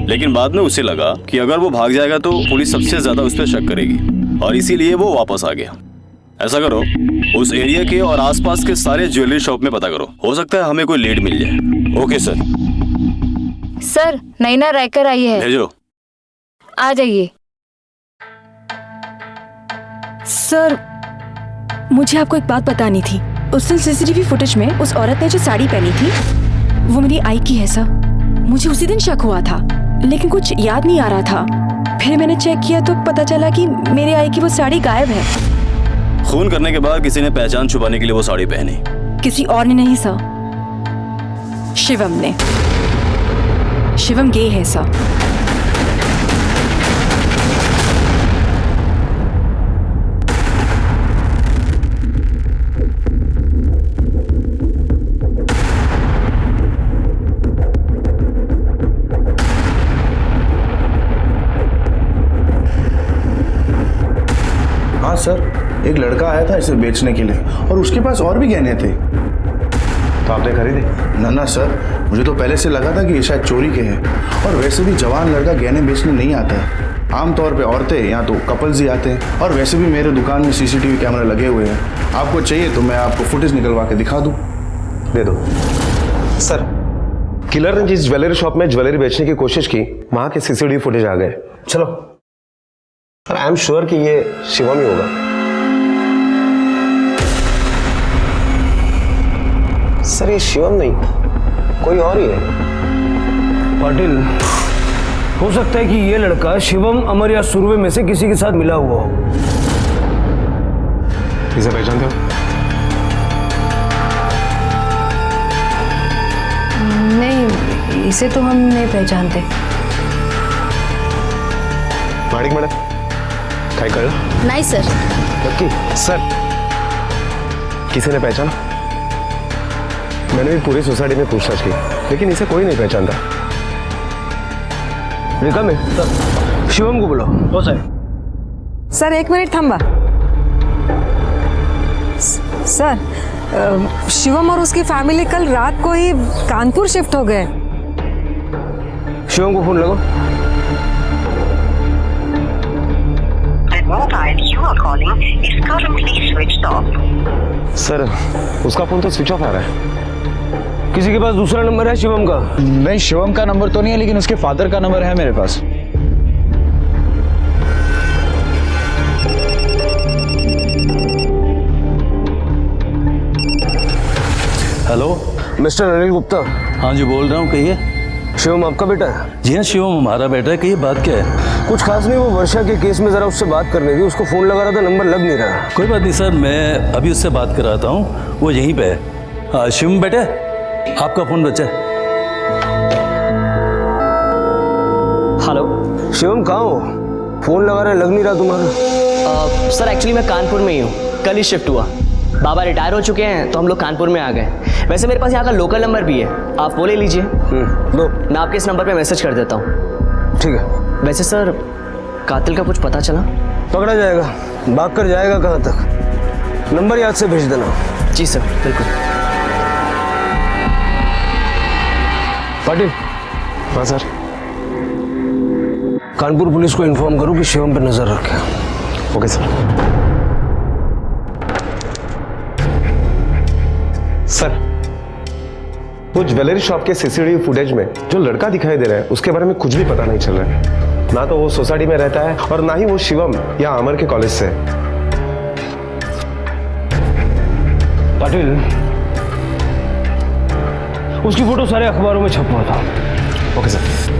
लेकिन बाद में उसे लगा कि अगर वो भाग जाएगा तो पुलिस सबसे ज्यादा उस पर शक करेगी, और इसीलिए वो वापस आ गया। ऐसा करो, उस एरिया के और आसपास के सारे ज्वेलरी शॉप में पता करो, हो सकता है हमें कोई लीड मिल जाए। Okay sir. सर नैना रायकर आई है। भेजो। आ जाइए। सर मुझे आपको एक बात बतानी थी। उस दिन CCTV फुटेज में उस औरत ने जो साड़ी पहनी थी वो मेरी आई की है सर। मुझे उसी दिन शक हुआ था, लेकिन कुछ याद नहीं आ रहा था। फिर मैंने चेक किया तो पता चला कि मेरे आई की वो साड़ी गायब है। खून करने के बाद किसी ने पहचान छुपाने के लिए वो साड़ी पहनी। किसी और ने नहीं सर, शिवम ने। शिवम गे है सर। हाँ सर, एक लड़का आया था इसे बेचने के लिए, और उसके पास और भी गहने थे। तो आपने खरीदे? ना सर, मुझे तो पहले से लगा था कि ये शायद चोरी के हैं, और वैसे भी जवान लड़का गहने बेचने नहीं आता है। आमतौर पे औरतें या तो कपल्स ही आते हैं, और वैसे भी मेरे दुकान में CCTV कैमरे लगे हुए हैं। आपको चाहिए तो मैं आपको फुटेज निकलवा के दिखा दूँ। दे दो। सर, किलर ने जिस ज्वेलरी शॉप में ज्वेलरी बेचने की कोशिश की, वहां के CCTV फुटेज आ गए। चलो। सर आई एम श्योर कि ये शिवम ही होगा। सर ये शिवम नहीं, कोई और ही है। पाटिल, हो सकता है कि ये लड़का शिवम, अमर या सुरवे में से किसी के साथ मिला हुआ हो। इसे पहचानते हो? नहीं, इसे तो हम नहीं पहचानते। माणिक मैडम, काय कळलं? नहीं सर। नक्की? सर, किसी ने पहचाना? मैंने भी पूरी सोसाइटी में पूछताछ की, लेकिन इसे कोई नहीं पहचानता। रेखा में सर, शिवम को बुलाओ। हो सर। सर एक मिनिट थांबा। सर, शिवम और उसकी फैमिली कल रात को ही कानपुर शिफ्ट हो गए। शिवम को फोन लगाओ। सर उसका फोन तो स्विच ऑफ आ रहा है। किसी के पास दूसरा नंबर है शिवम का? नहीं, शिवम का नंबर तो नहीं है, लेकिन उसके फादर का नंबर है मेरे पास। Hello, mister Anil Gupta. हाँ जी बोल रहा हूँ, कहिए। शिवम आपका बेटा है? जी हाँ, शिवम हमारा बेटा है। कहिए, बात क्या है? कुछ खास नहीं, वो वर्षा के केस में जरा उससे बात करनी थी। उसको फोन लगा रहा था, नंबर लग नहीं रहा। कोई बात नहीं सर, मैं अभी उससे बात कराता हूँ, वो यहीं पे है। शिवम बेटे, आपका फोन बचा है। हेलो शिवम, कहाँ हो? फोन लगा रहे, लग नहीं रहा तुम्हारा। सर एक्चुअली मैं कानपुर में ही हूँ, कल ही शिफ्ट हुआ। बाबा रिटायर हो चुके हैं तो हम लोग कानपुर में आ गए। वैसे मेरे पास यहाँ का लोकल नंबर भी है, आप वो ले लीजिए। दो। मैं आपके इस नंबर पे मैसेज कर देता हूँ। ठीक है। वैसे सर कातिल का कुछ पता चला? पकड़ा जाएगा, भाग कर जाएगा कहाँ तक। नंबर याद से भेज देना। जी सर, बिल्कुल। पाटिल। हाँ सर। कानपुर पुलिस को इन्फॉर्म करो कि शिवम पर नजर रखे। Okay sir. सर, वो ज्वेलरी शॉप के सीसीटीवी फुटेज में जो लड़का दिखाई दे रहा है उसके बारे में कुछ भी पता नहीं चल रहा है। ना तो वो सोसाइटी में रहता है और ना ही वो शिवम या अमर के कॉलेज से। पाटिल, उसकी फोटो सारे अखबारों में छपा था। Okay sir.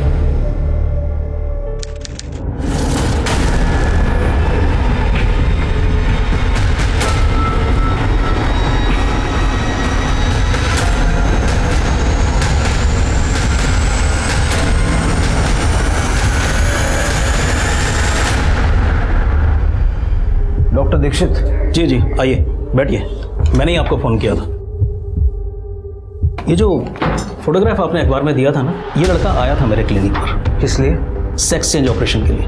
डॉक्टर दीक्षित। जी जी, आइए बैठिए। मैंने ही आपको फ़ोन किया था। ये जो फोटोग्राफ आपने अखबार में दिया था ना, ये लड़का आया था मेरे क्लिनिक पर। किस लिए? सेक्स चेंज ऑपरेशन के लिए।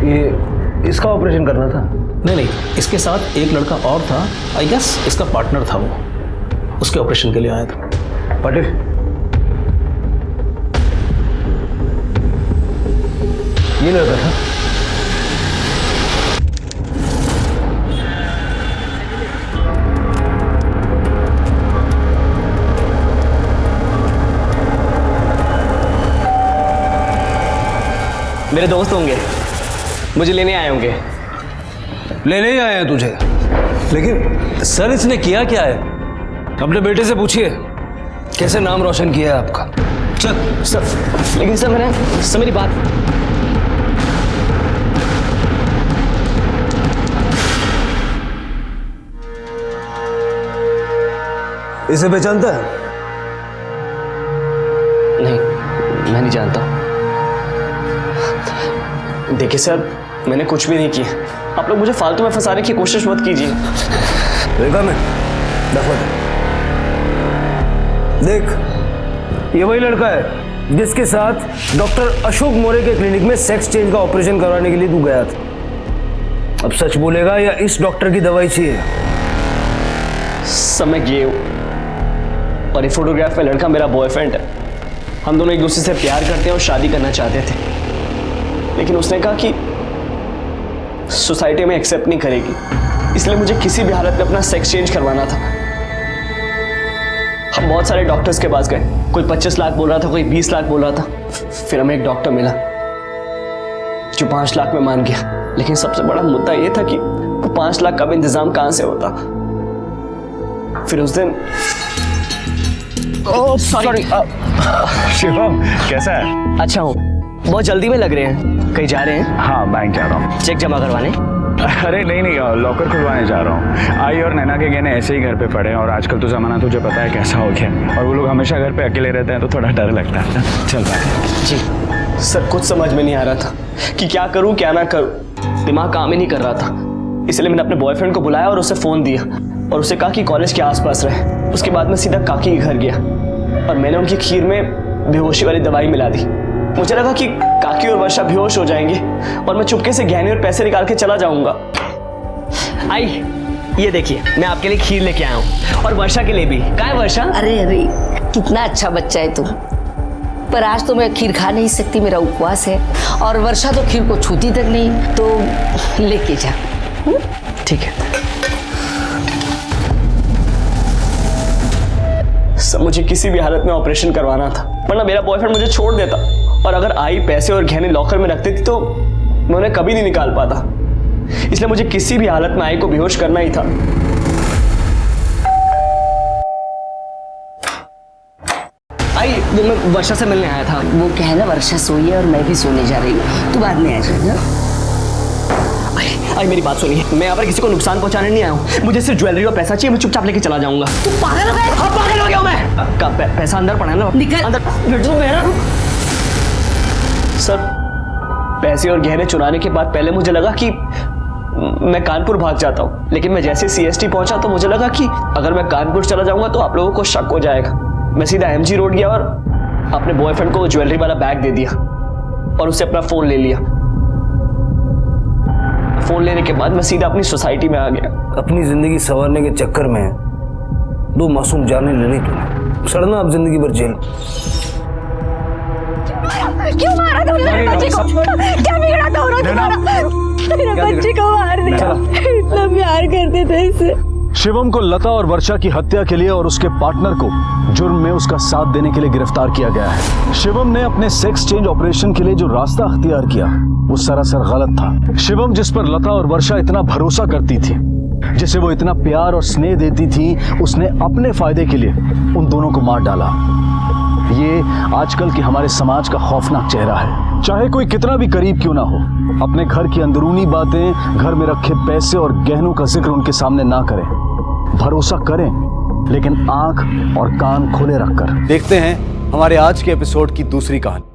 ये इसका ऑपरेशन करना था? नहीं नहीं, इसके साथ एक लड़का और था, आई गेस इसका पार्टनर था, वो उसके ऑपरेशन के लिए आया था। पाटिल, ये लड़का था? मेरे दोस्त होंगे, मुझे लेने आए होंगे। लेने ही आए हैं तुझे, लेकिन सर इसने किया क्या है? अपने बेटे से पूछिए कैसे नाम रोशन किया है आपका। चल सर। लेकिन सर मेरी बात। इसे पहचानता है? नहीं, मैं नहीं जानता। देखिए सर, मैंने कुछ भी नहीं किया। आप लोग मुझे फालतू में फंसाने की कोशिश मत कीजिए। देखा मैं, देख, ये वही लड़का है जिसके साथ डॉक्टर अशोक मोरे के क्लिनिक में सेक्स चेंज का ऑपरेशन करवाने के लिए तू गया था। अब सच बोलेगा या इस डॉक्टर की दवाई चाहिए? सब मैं गे हूँ और ये फोटोग्राफ में लड़का मेरा बॉयफ्रेंड है। हम दोनों एक दूसरे से प्यार करते हैं और शादी करना चाहते थे, लेकिन उसने कहा कि सोसाइटी में एक्सेप्ट नहीं करेगी, इसलिए मुझे किसी भी हालत में अपना सेक्स चेंज करवाना था। हम बहुत सारे डॉक्टर्स के पास गए, कोई 25 लाख बोल रहा था, कोई 20 लाख बोल रहा था। फिर हमें एक डॉक्टर मिला जो 5 लाख में मान गया। लेकिन सबसे बड़ा मुद्दा यह था कि वो 5 लाख का भी इंतजाम कहां से होता। फिर उस दिन सॉरी शिवम, कैसा है? अच्छा हूँ। बहुत जल्दी में लग रहे हैं, कहीं जा रहे हैं? हाँ, बैंक जा रहा हूँ। चेक जमा करवाने? अरे नहीं, लॉकर खुलवाने जा रहा हूँ। आई और नैना के गहने ऐसे ही घर पे पड़े हैं और आजकल तो जमाना तुझे पता है कैसा हो गया, और वो लोग हमेशा घर पे अकेले रहते हैं तो थोड़ा डर लगता है। चल बाय। जी सर, कुछ समझ में नहीं आ रहा था कि क्या करूँ क्या ना करूँ। दिमाग काम ही नहीं कर रहा था, इसलिए मैंने अपने बॉयफ्रेंड को बुलाया और उसे फ़ोन दिया और उसे कहा कि कॉलेज के आसपास रहे। उसके बाद मैं सीधा काकी के घर गया और मैंने उनकी खीर में बेहोशी वाली दवाई मिला दी। मुझे लगा कि काकी और वर्षा बेहोश हो जाएंगे और मैं चुपके से गहने और पैसे निकाल के चला जाऊंगा। आई, ये देखिए, मैं आपके लिए खीर लेके आया हूँ और वर्षा के लिए भी। कहाँ है वर्षा? अरे अरे, कितना अच्छा बच्चा है तू। पर आज तो मैं खीर खा नहीं सकती, मेरा उपवास है, और वर्षा तो खीर को छूती तक नहीं, तो लेके जा। ठीक है। सब मुझे किसी भी हालत में ऑपरेशन करवाना था, वरना मेरा बॉयफ्रेंड मुझे छोड़ देता, और अगर आई पैसे और गहने लॉकर में रखती थी तो मैं उन्हें कभी नहीं निकाल पाता। इसलिए मुझे किसी भी हालत में आई को बेहोश करना ही था। आई, वो मैं वर्षा से मिलने आया था। वो क्या है ना, वर्षा सोई है और मैं भी सोने जा रही हूँ, तू बाद में आ जाएगा। आई मेरी बात सुनिए, मैं यहाँ पर किसी को नुकसान पहुंचाने नहीं आया हूँ। मुझे सिर्फ ज्वेलरी और पैसा चाहिए, मैं चुपचाप लेके चला जाऊंगा। तू पागल हो गया? हाँ, पागल हो गया मैं। पैसा अंदर पड़ा है ना, निकल अंदर। मेरा सर, पैसे और गहने चुराने के बाद पहले मुझे लगा कि मैं कानपुर भाग जाता हूँ, लेकिन मैं जैसे CST पहुंचा तो मुझे लगा कि अगर मैं कानपुर चला जाऊंगा तो आप लोगों को शक हो जाएगा। मैं सीधा MG रोड गया और अपने बॉयफ्रेंड को ज्वेलरी वाला बैग दे दिया और उससे अपना फोन ले लिया। फोन लेने के बाद मैं सीधा अपनी सोसाइटी में आ गया। अपनी जिंदगी संवारने के चक्कर में 2 मासूम जाने ले ली तूने, सड़ना अब जिंदगी भर जेल। क्यों मारा तुमने मेरे बच्चे को? क्या बिगड़ा दोनों तुम्हारा? मेरे बच्चे को मार दिया। इतना प्यार करते थे इससे। शिवम को लता और वर्षा की हत्या के लिए और उसके पार्टनर को जुर्म में उसका साथ देने के लिए गिरफ्तार किया गया है। शिवम ने अपने सेक्स चेंज ऑपरेशन के लिए जो रास्ता अख्तियार किया वो सरासर गलत था। शिवम जिस पर लता और वर्षा इतना भरोसा करती थी, जिसे वो इतना प्यार और स्नेह देती थी, उसने अपने फायदे के लिए उन दोनों को मार डाला। ये आजकल के हमारे समाज का खौफनाक चेहरा है। चाहे कोई कितना भी करीब क्यों ना हो, अपने घर की अंदरूनी बातें, घर में रखे पैसे और गहनों का जिक्र उनके सामने ना करें। भरोसा करें, लेकिन आंख और कान खोले रखकर। देखते हैं हमारे आज के एपिसोड की दूसरी कहानी।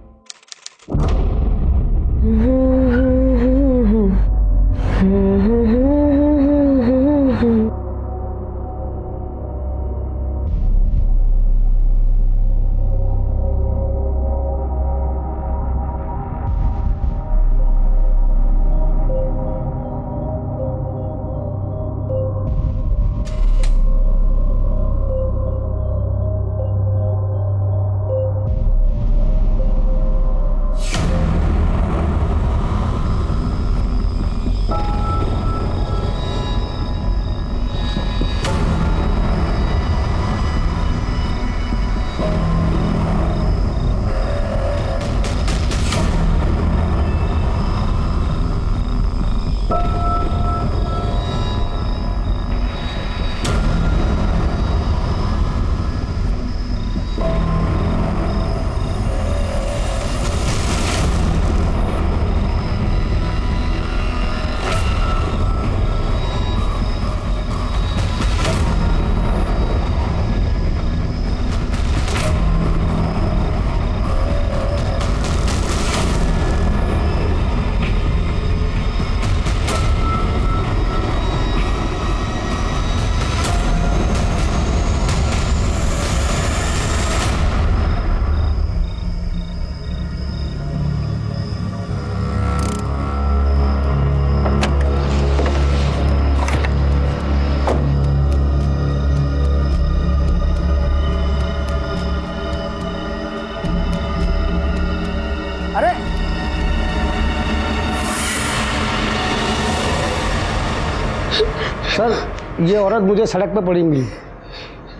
सर, ये औरत मुझे सड़क पर पड़ी मिली।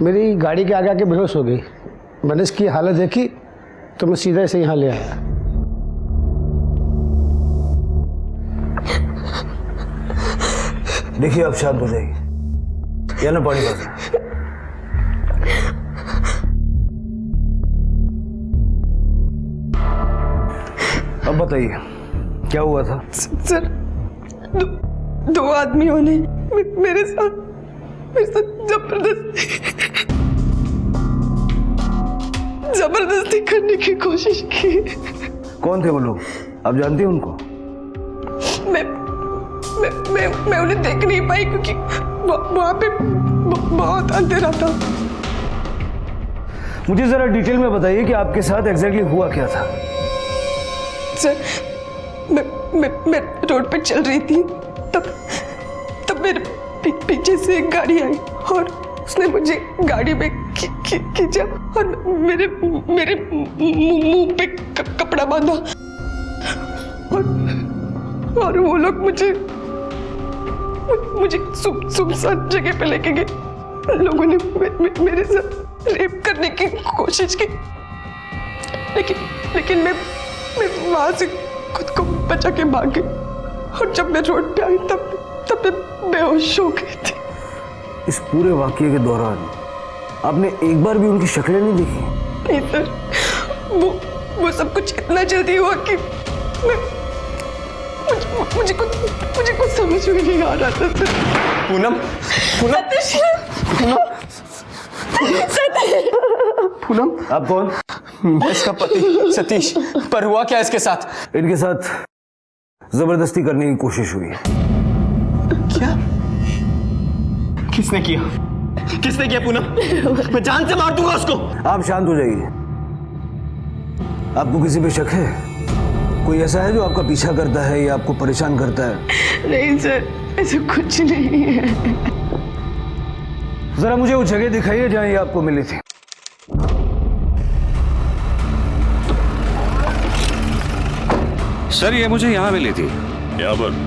मेरी गाड़ी के आगे आके बेहोश हो गई। मैंने इसकी हालत देखी तो मैं सीधा इसे यहाँ ले आया। देखिए अब शांत हो जाएगी, या ना पानी पास। अब बताइए क्या हुआ था? सर, दो आदमियों ने मेरे साथ जबरदस्ती करने की कोशिश की। कौन थे वो लोग? आप जानती हैं उनको? मैं उन्हें देख नहीं पाई क्योंकि वहां पे बहुत अंधेरा था। मुझे जरा डिटेल में बताइए कि आपके साथ एग्जैक्टली हुआ क्या था। सर, मैं रोड पे चल रही थी, तब मेरे पीछे से एक गाड़ी आई और उसने मुझे गाड़ी में खींचा और मेरे मुंह पे कपड़ा बांधा और वो लोग मुझे सुनसान जगह पे लेके गए। लोगों ने मेरे साथ रेप करने की कोशिश की, लेकिन मैं वहां से खुद को बचा के भाग गई और जब मैं रोड पे आई तब मैं बेहोश हो गई थी। इस पूरे वाकये के दौरान आपने एक बार भी उनकी शक्लें नहीं देखी? नहीं सर, वो सब कुछ इतना जल्दी हुआ कि मुझे कुछ समझ में नहीं आ रहा था सर। पूनम, पूनम, आप कौन? इसका पति सतीश। पर हुआ क्या इसके साथ? इनके साथ जबरदस्ती करने की कोशिश हुई है। क्या? किसने किया? किसने किया पूनम? मैं जान से मार दूंगा उसको। आप शांत हो जाइए। आपको किसी पे शक है? कोई ऐसा है जो आपका पीछा करता है या आपको परेशान करता है? नहीं सर, ऐसा कुछ नहीं है। जरा मुझे वो जगह दिखाइए जहां ये आपको मिली थी। सर ये मुझे यहाँ मिली थी। यहाँ पर?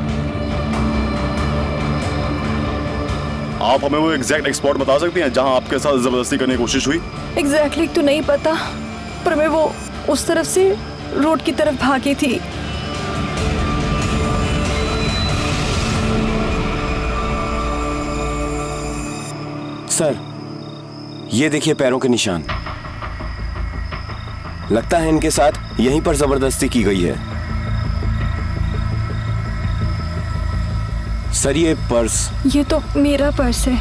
आप हमें वो एग्जैक्ट स्पॉट बता सकती हैं जहां आपके साथ जबरदस्ती करने की कोशिश हुई? एग्जैक्टली तो नहीं पता, पर मैं वो उस तरफ से रोड की तरफ भागी थी। सर, ये देखिए पैरों के निशान। लगता है इनके साथ यहीं पर जबरदस्ती की गई है। सर ये पर्स। ये तो मेरा पर्स है।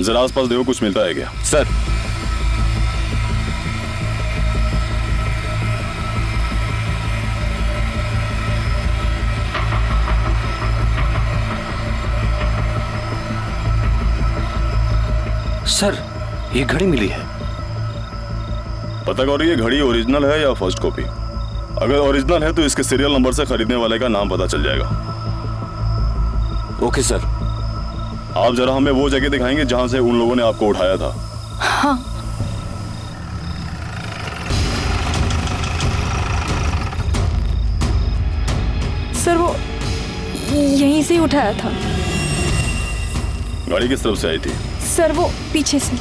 जरा आसपास देखो, कुछ मिलता है क्या? सर सर ये घड़ी मिली है। पता करो ये घड़ी ओरिजिनल है या फर्स्ट कॉपी। अगर ओरिजिनल है तो इसके सीरियल नंबर से खरीदने वाले का नाम पता चल जाएगा। Okay sir. आप जरा हमें वो जगह दिखाएंगे जहां से उन लोगों ने आपको उठाया था? हाँ। सर वो यहीं से उठाया था। गाड़ी किस तरफ से आई थी? सर वो पीछे से।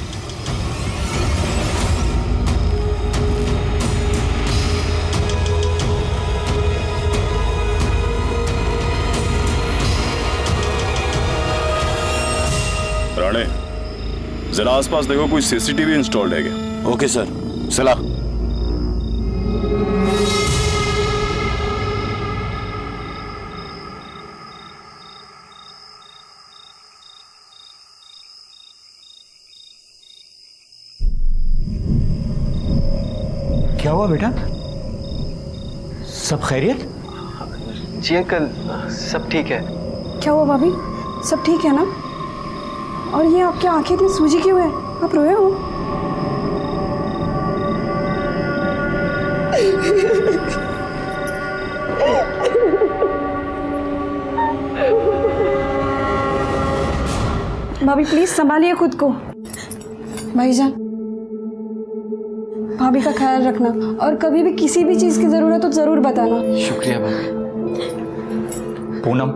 राणे, जरा आसपास देखो, कोई सीसीटीवी इंस्टॉल्ड है क्या? Okay sir. चला। क्या हुआ बेटा? सब खैरियत? जी अंकल, सब ठीक है। क्या हुआ भाभी? सब ठीक है ना? और ये आपकी आंखें इतनी सूजी क्यों है? आप रोए हो? भाभी प्लीज संभालिए खुद को। भाईजान, भाभी का ख्याल रखना और कभी भी किसी भी चीज की जरूरत हो तो जरूर बताना। शुक्रिया भाभी। पूनम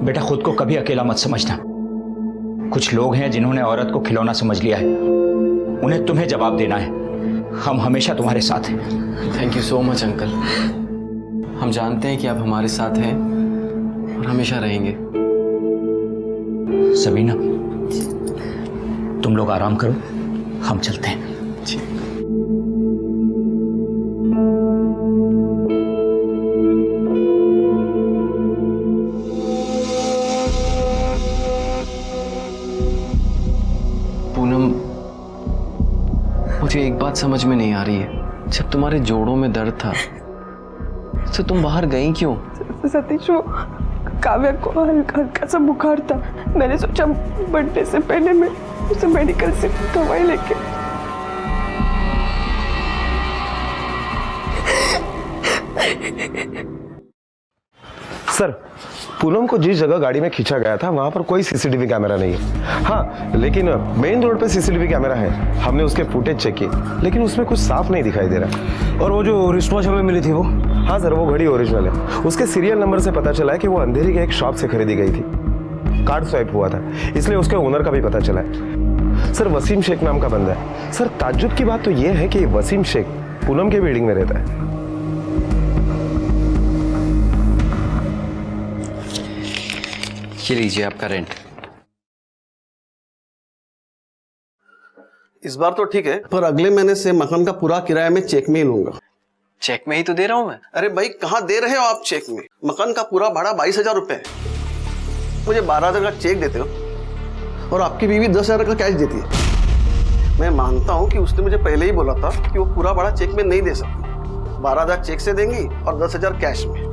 बेटा, खुद को कभी अकेला मत समझना। कुछ लोग हैं जिन्होंने औरत को खिलौना समझ लिया है, उन्हें तुम्हें जवाब देना है। हम हमेशा तुम्हारे साथ हैं। Thank you so much uncle. हम जानते हैं कि आप हमारे साथ हैं और हमेशा रहेंगे। सबीना, तुम लोग आराम करो, हम चलते हैं। जी। पूनम, मुझे एक बात समझ में नहीं आ रही है। जब तुम्हारे जोड़ों में दर्द था तो तुम बाहर गई क्यों? सतीश, वो काव्या को हल्का हल्का सा बुखार था। मैंने सोचा बर्थडे से पहले मैं उसे मेडिकल से दवाई लेके। सर, पूनम को जिस जगह गाड़ी में खींचा गया था वहां पर कोई सीसीटीवी कैमरा नहीं है। हाँ, लेकिन मेन रोड पे सीसीटीवी कैमरा है। हमने उसके फुटेज चेक किए, लेकिन उसमें कुछ साफ नहीं दिखाई दे रहा। और वो जो रिस्टवॉच हमें मिली थी वो? हाँ सर, वो घड़ी ओरिजिनल है। उसके सीरियल नंबर से पता चला है कि वो अंधेरी के एक शॉप से खरीदी गई थी। कार्ड स्वाइप हुआ था, इसलिए उसके ओनर का भी पता चला है। सर, वसीम शेख नाम का बंदा है। सर, ताज्जुब की बात तो ये है कि वसीम शेख पूनम के बिल्डिंग में रहता है। ये लीजिए आपका रेंट। इस बार तो ठीक है, पर अगले महीने से मकान का पूरा किराया मैं चेक में ही लूंगा। चेक में ही तो दे रहा हूं मैं। अरे भाई, कहाँ दे रहे हो आप चेक में? मकान का पूरा भाड़ा 22,000 रुपए है। मुझे 12,000 का चेक देते हो और आपकी बीवी 10,000 का कैश देती है। मैं मानता हूँ कि उसने मुझे पहले ही बोला था कि वो पूरा भाड़ा चेक में नहीं दे सकती। 12,000 चेक से देंगी और 10,000 कैश में।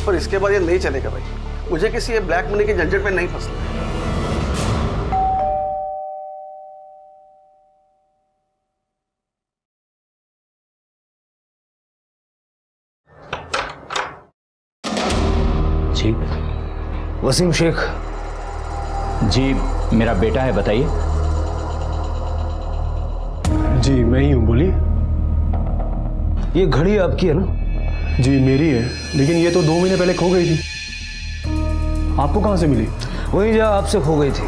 पर इसके बाद ये नहीं चलेगा भाई। मुझे किसी ये ब्लैक मनी के झंझट में नहीं फंसना। जी वसीम शेख। जी मेरा बेटा है, बताइए। जी मैं ही हूँ, बोलिए। ये घड़ी आपकी है ना? जी मेरी है, लेकिन ये तो 2 महीने पहले खो गई थी। आपको कहाँ से मिली? वही जहाँ आपसे खो गई थी।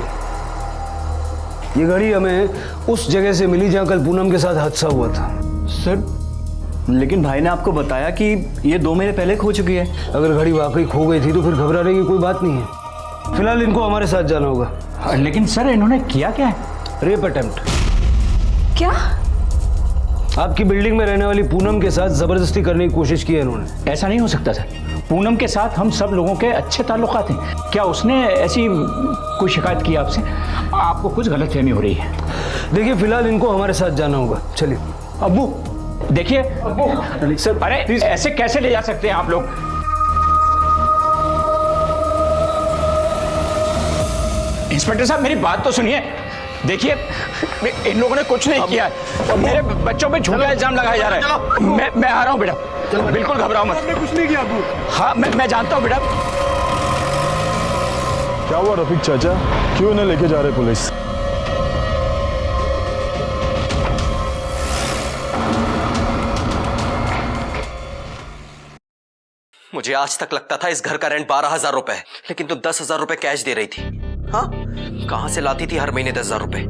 ये घड़ी हमें उस जगह से मिली जहाँ कल पूनम के साथ हादसा हुआ था। सर लेकिन भाई ने आपको बताया कि ये 2 महीने पहले खो चुकी है। अगर घड़ी वाकई खो गई थी तो फिर घबराने की कोई बात नहीं है। फिलहाल इनको हमारे साथ जाना होगा। लेकिन सर इन्होंने किया क्या है? Rape attempt. क्या? आपकी बिल्डिंग में रहने वाली पूनम के साथ जबरदस्ती करने की कोशिश की है इन्होंने। ऐसा नहीं हो सकता सर, पूनम के साथ हम सब लोगों के अच्छे ताल्लुकात हैं। क्या उसने ऐसी कोई शिकायत की आपसे? आपको कुछ गलतफहमी हो रही है। देखिए फिलहाल इनको हमारे साथ जाना होगा, चलिए। अब्बू देखिए, अब्बू सर, अरे ऐसे कैसे ले जा सकते हैं आप लोग? इंस्पेक्टर साहब मेरी बात तो सुनिए। देखिए इन लोगों ने कुछ नहीं किया है। मेरे बच्चों पे झूठा इल्जाम लगाया जा रहा है। मैं आ रहा हूँ बेटा, बिल्कुल घबराओ मत। कुछ नहीं किया अब्बू। हाँ मैं जानता हूँ बेटा। क्या हुआ रफीक चाचा, क्यों इन्हें लेके जा रहे पुलिस? मुझे आज तक लगता था इस घर का रेंट 12,000 रुपए है, लेकिन तुम 10,000 रुपए कैश दे रही थी। हाँ, कहां से लाती थी हर महीने 10,000 रुपए?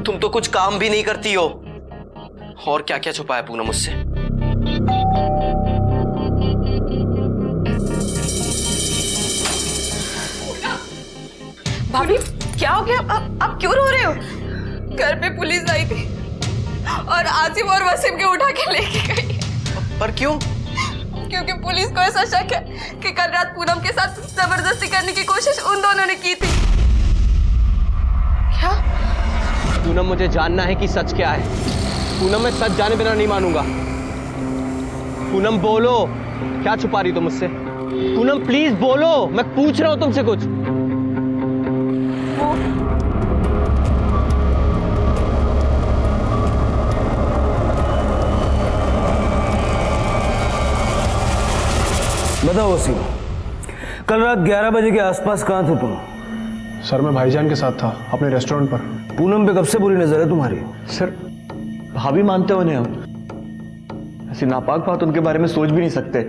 तुम तो कुछ काम भी नहीं करती हो। और क्या क्या छुपाया पूनम मुझसे? भाभी क्या हो गया? आप क्यों रो रहे हो? घर पे पुलिस आई थी और आसिफ और वसीम के उठा के लेके गई। पर क्यों? क्योंकि पुलिस को ऐसा शक है कि कल रात पूनम के साथ जबरदस्ती करने की कोशिश उन दोनों ने की थी। क्या? पूनम मुझे जानना है कि सच क्या है। पूनम मैं सच जाने बिना नहीं मानूंगा। पूनम बोलो, क्या छुपा रही तुम मुझसे? पूनम प्लीज बोलो, मैं पूछ रहा हूं तुमसे कुछ। बताओ वसीम, कल रात 11 बजे के आसपास कहाँ थे तुम? सर मैं भाईजान के साथ था अपने रेस्टोरेंट पर। पूनम पे कब से बुरी नजर है तुम्हारी? सर भाभी मानते हो उन्हें हम? ऐसी नापाक बात उनके बारे में सोच भी नहीं सकते।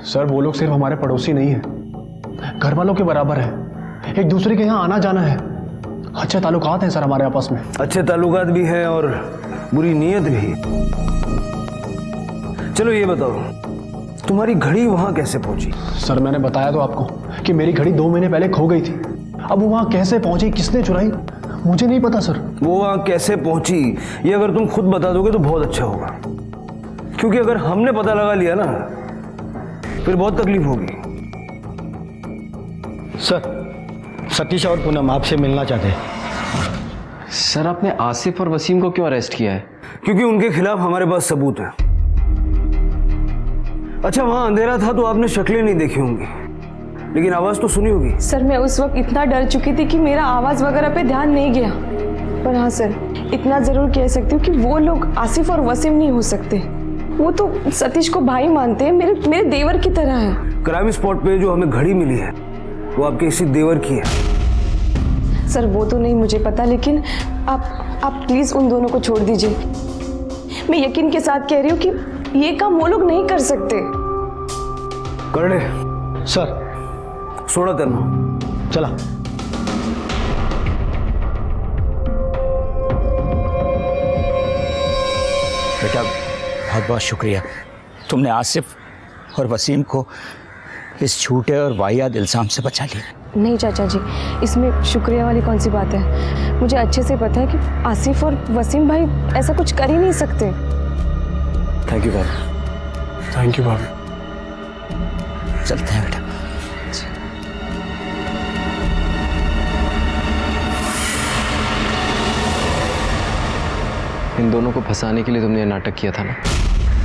सर वो लोग सिर्फ हमारे पड़ोसी नहीं है, घर वालों के बराबर है। एक दूसरे के यहाँ आना जाना है। अच्छे ताल्लुकात हैं सर हमारे आपस में। अच्छे ताल्लुकात भी हैं और बुरी नीयत भी। चलो ये बताओ, तुम्हारी घड़ी वहां कैसे पहुंची? सर मैंने बताया तो आपको कि मेरी घड़ी 2 महीने पहले खो गई थी। अब वो वहां कैसे पहुंची, किसने चुराई, मुझे नहीं पता सर। वो वहां कैसे पहुंची ये अगर तुम खुद बता दोगे तो बहुत अच्छा होगा, क्योंकि अगर हमने पता लगा लिया ना फिर बहुत तकलीफ होगी। सर सतीश और पूनम आपसे मिलना चाहते हैं। सर आपने आसिफ और वसीम को क्यों अरेस्ट किया है? क्योंकि उनके खिलाफ हमारे पास सबूत है। अच्छा वहां अंधेरा था तो आपने शक्लें नहीं देखी होंगी, लेकिन आवाज तो सुनी होगी। सर मैं उस वक्त इतना डर चुकी थी कि मेरा आवाज वगैरह पे ध्यान नहीं गया। पर हाँ सर, इतना जरूर कह सकती हूँ कि वो लोग आसिफ और वसीम नहीं हो सकते। वो तो सतीश को भाई मानते हैं, मेरे देवर की तरह है। क्राइम स्पॉट पे जो हमें घड़ी मिली है वो आपके इसी देवर की है। सर वो तो नहीं मुझे पता, लेकिन आप प्लीज उन दोनों को छोड़ दीजिए। मैं यकीन के साथ कह रही हूँ कि ये काम वो लोग नहीं कर सकते। कर ले सर। सोना करना चला। बेटा बहुत बहुत शुक्रिया, तुमने आसिफ और वसीम को इस झूठे और वाहियात इल्जाम से बचा लिया। नहीं चाचा जी, इसमें शुक्रिया वाली कौन सी बात है। मुझे अच्छे से पता है कि आसिफ और वसीम भाई ऐसा कुछ कर ही नहीं सकते। थैंक यू भाभी। थैंक यू भाभी। चलते हैं बेटा। इन दोनों को फंसाने के लिए तुमने ये नाटक किया था ना,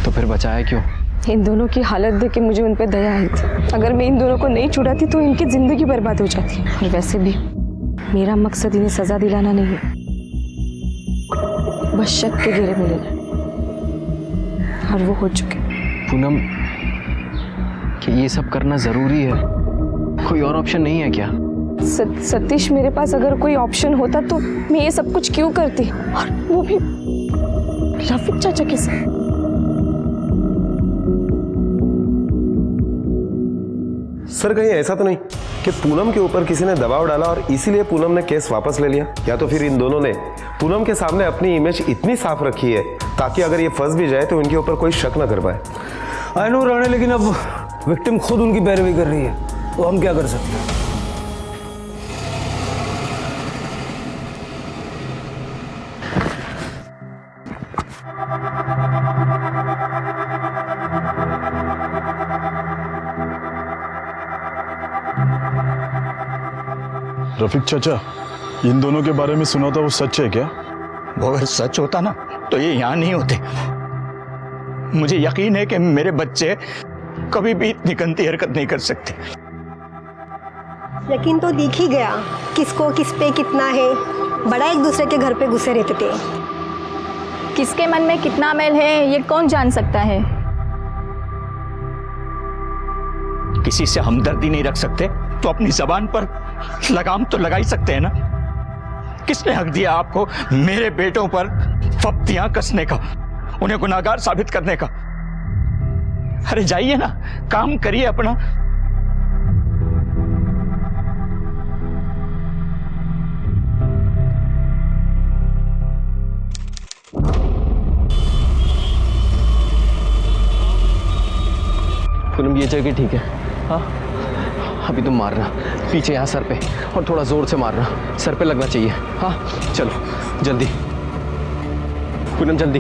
तो फिर बचाया क्यों? इन दोनों की हालत देख के मुझे उन पे दया आई थी। अगर मैं इन दोनों को नहीं छुड़ाती तो इनकी जिंदगी बर्बाद हो जाती। और वैसे भी मेरा मकसद इन्हें सजा दिलाना नहीं है, बस शक के घेरे में लेना, और वो हो चुके। पूनम, कि ये सब करना जरूरी है? कोई और ऑप्शन नहीं है क्या? सतीश, मेरे पास अगर कोई ऑप्शन होता तो मैं ये सब कुछ क्यों करती, और वो भी रफीक चाचा के साथ। सर कहीं ऐसा तो नहीं कि पूनम के ऊपर किसी ने दबाव डाला और इसीलिए पूनम ने केस वापस ले लिया? या तो फिर इन दोनों ने पूनम के सामने अपनी इमेज इतनी साफ रखी है ताकि अगर ये फंस भी जाए तो इनके ऊपर कोई शक ना कर पाए। आई नो राणे, लेकिन अब विक्टिम खुद उनकी पैरवी कर रही है, तो हम क्या कर सकते हैं? रफीक चाचा, इन दोनों के बारे में सुना था, वो सच है क्या? वो अगर सच होता ना तो ये यहाँ नहीं होते। मुझे यकीन है कि मेरे बच्चे कभी भी इतनी गंदी हरकत नहीं कर सकते। यकीन तो दिख ही गया किसको किस पे कितना है। बड़ा एक दूसरे के घर पे घुसे रहते थे। किसके मन में कितना मैल है ये कौन जान सकता है। किसी से हमदर्दी नहीं रख सकते तो अपनी जबान पर लगाम तो लगा ही सकते हैं ना। किसने हक दिया आपको मेरे बेटों पर फप्तियां कसने का, उन्हें गुनाहगार साबित करने का? अरे जाइए ना, काम करिए अपना। पूनम, ये जगह ठीक है? हाँ, अभी तुम मारना पीछे, यहाँ सर पे, और थोड़ा जोर से मारना, सर पे लगना चाहिए। हाँ चलो जल्दी पूनम, जल्दी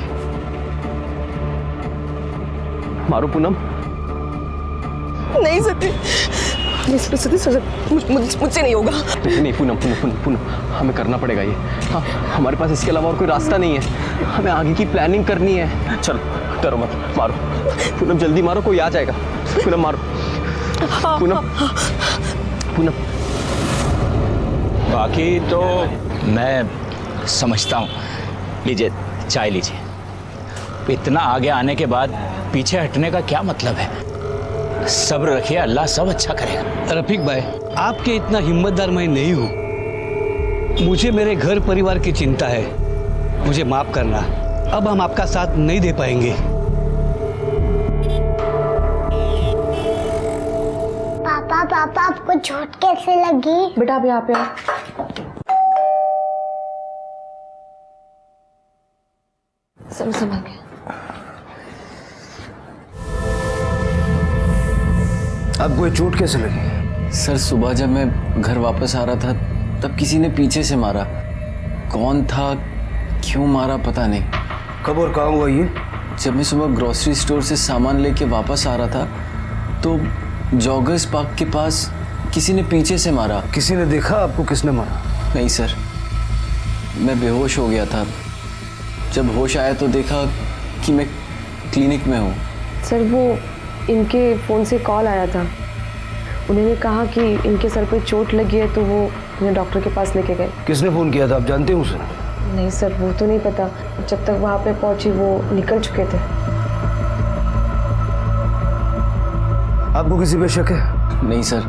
मारो पूनम। नहीं सती, मुझसे नहीं होगा। नहीं पूनम, पूनम पूनम पूनम, हमें करना पड़ेगा ये। हाँ, हमारे पास इसके अलावा और कोई रास्ता नहीं है, हमें आगे की प्लानिंग करनी है। चलो डरो मत, मारो पूनम, जल्दी मारो, कोई आ जाएगा। पूनम मारो, पूनम पूनम। बाकी तो मैं समझता हूँ। लीजिए चाय लीजिए। इतना आगे आने के बाद पीछे हटने का क्या मतलब है? सब्र रखिए, अल्लाह सब अच्छा करेगा। रफीक भाई, आपके इतना हिम्मतदार मैं नहीं हूँ। मुझे मेरे घर परिवार की चिंता है, मुझे माफ करना। अब हम आपका साथ नहीं दे पाएंगे। पापा पापा, आपको चोट कैसे लगी? बेटा आप यहाँ पे संभल के। आपको ये चोट कैसे लगी? सर, सुबह जब मैं घर वापस आ रहा था तब किसी ने पीछे से मारा। कौन था, क्यों मारा, पता नहीं। कब और कहाँ हुआ ये? जब मैं सुबह ग्रोसरी स्टोर से सामान लेके वापस आ रहा था तो जॉगर्स पार्क के पास किसी ने पीछे से मारा। किसी ने देखा आपको किसने मारा? नहीं सर, मैं बेहोश हो गया था। जब होश आया तो देखा कि मैं क्लिनिक में हूँ। सर, वो इनके फ़ोन से कॉल आया था। उन्होंने कहा कि इनके सर पे चोट लगी है तो वो उन्हें डॉक्टर के पास लेके गए। किसने फ़ोन किया था, आप जानते हैं उसे? नहीं सर, वो तो नहीं पता। जब तक वहाँ पे पहुँची वो निकल चुके थे। आपको किसी पे शक है? नहीं सर,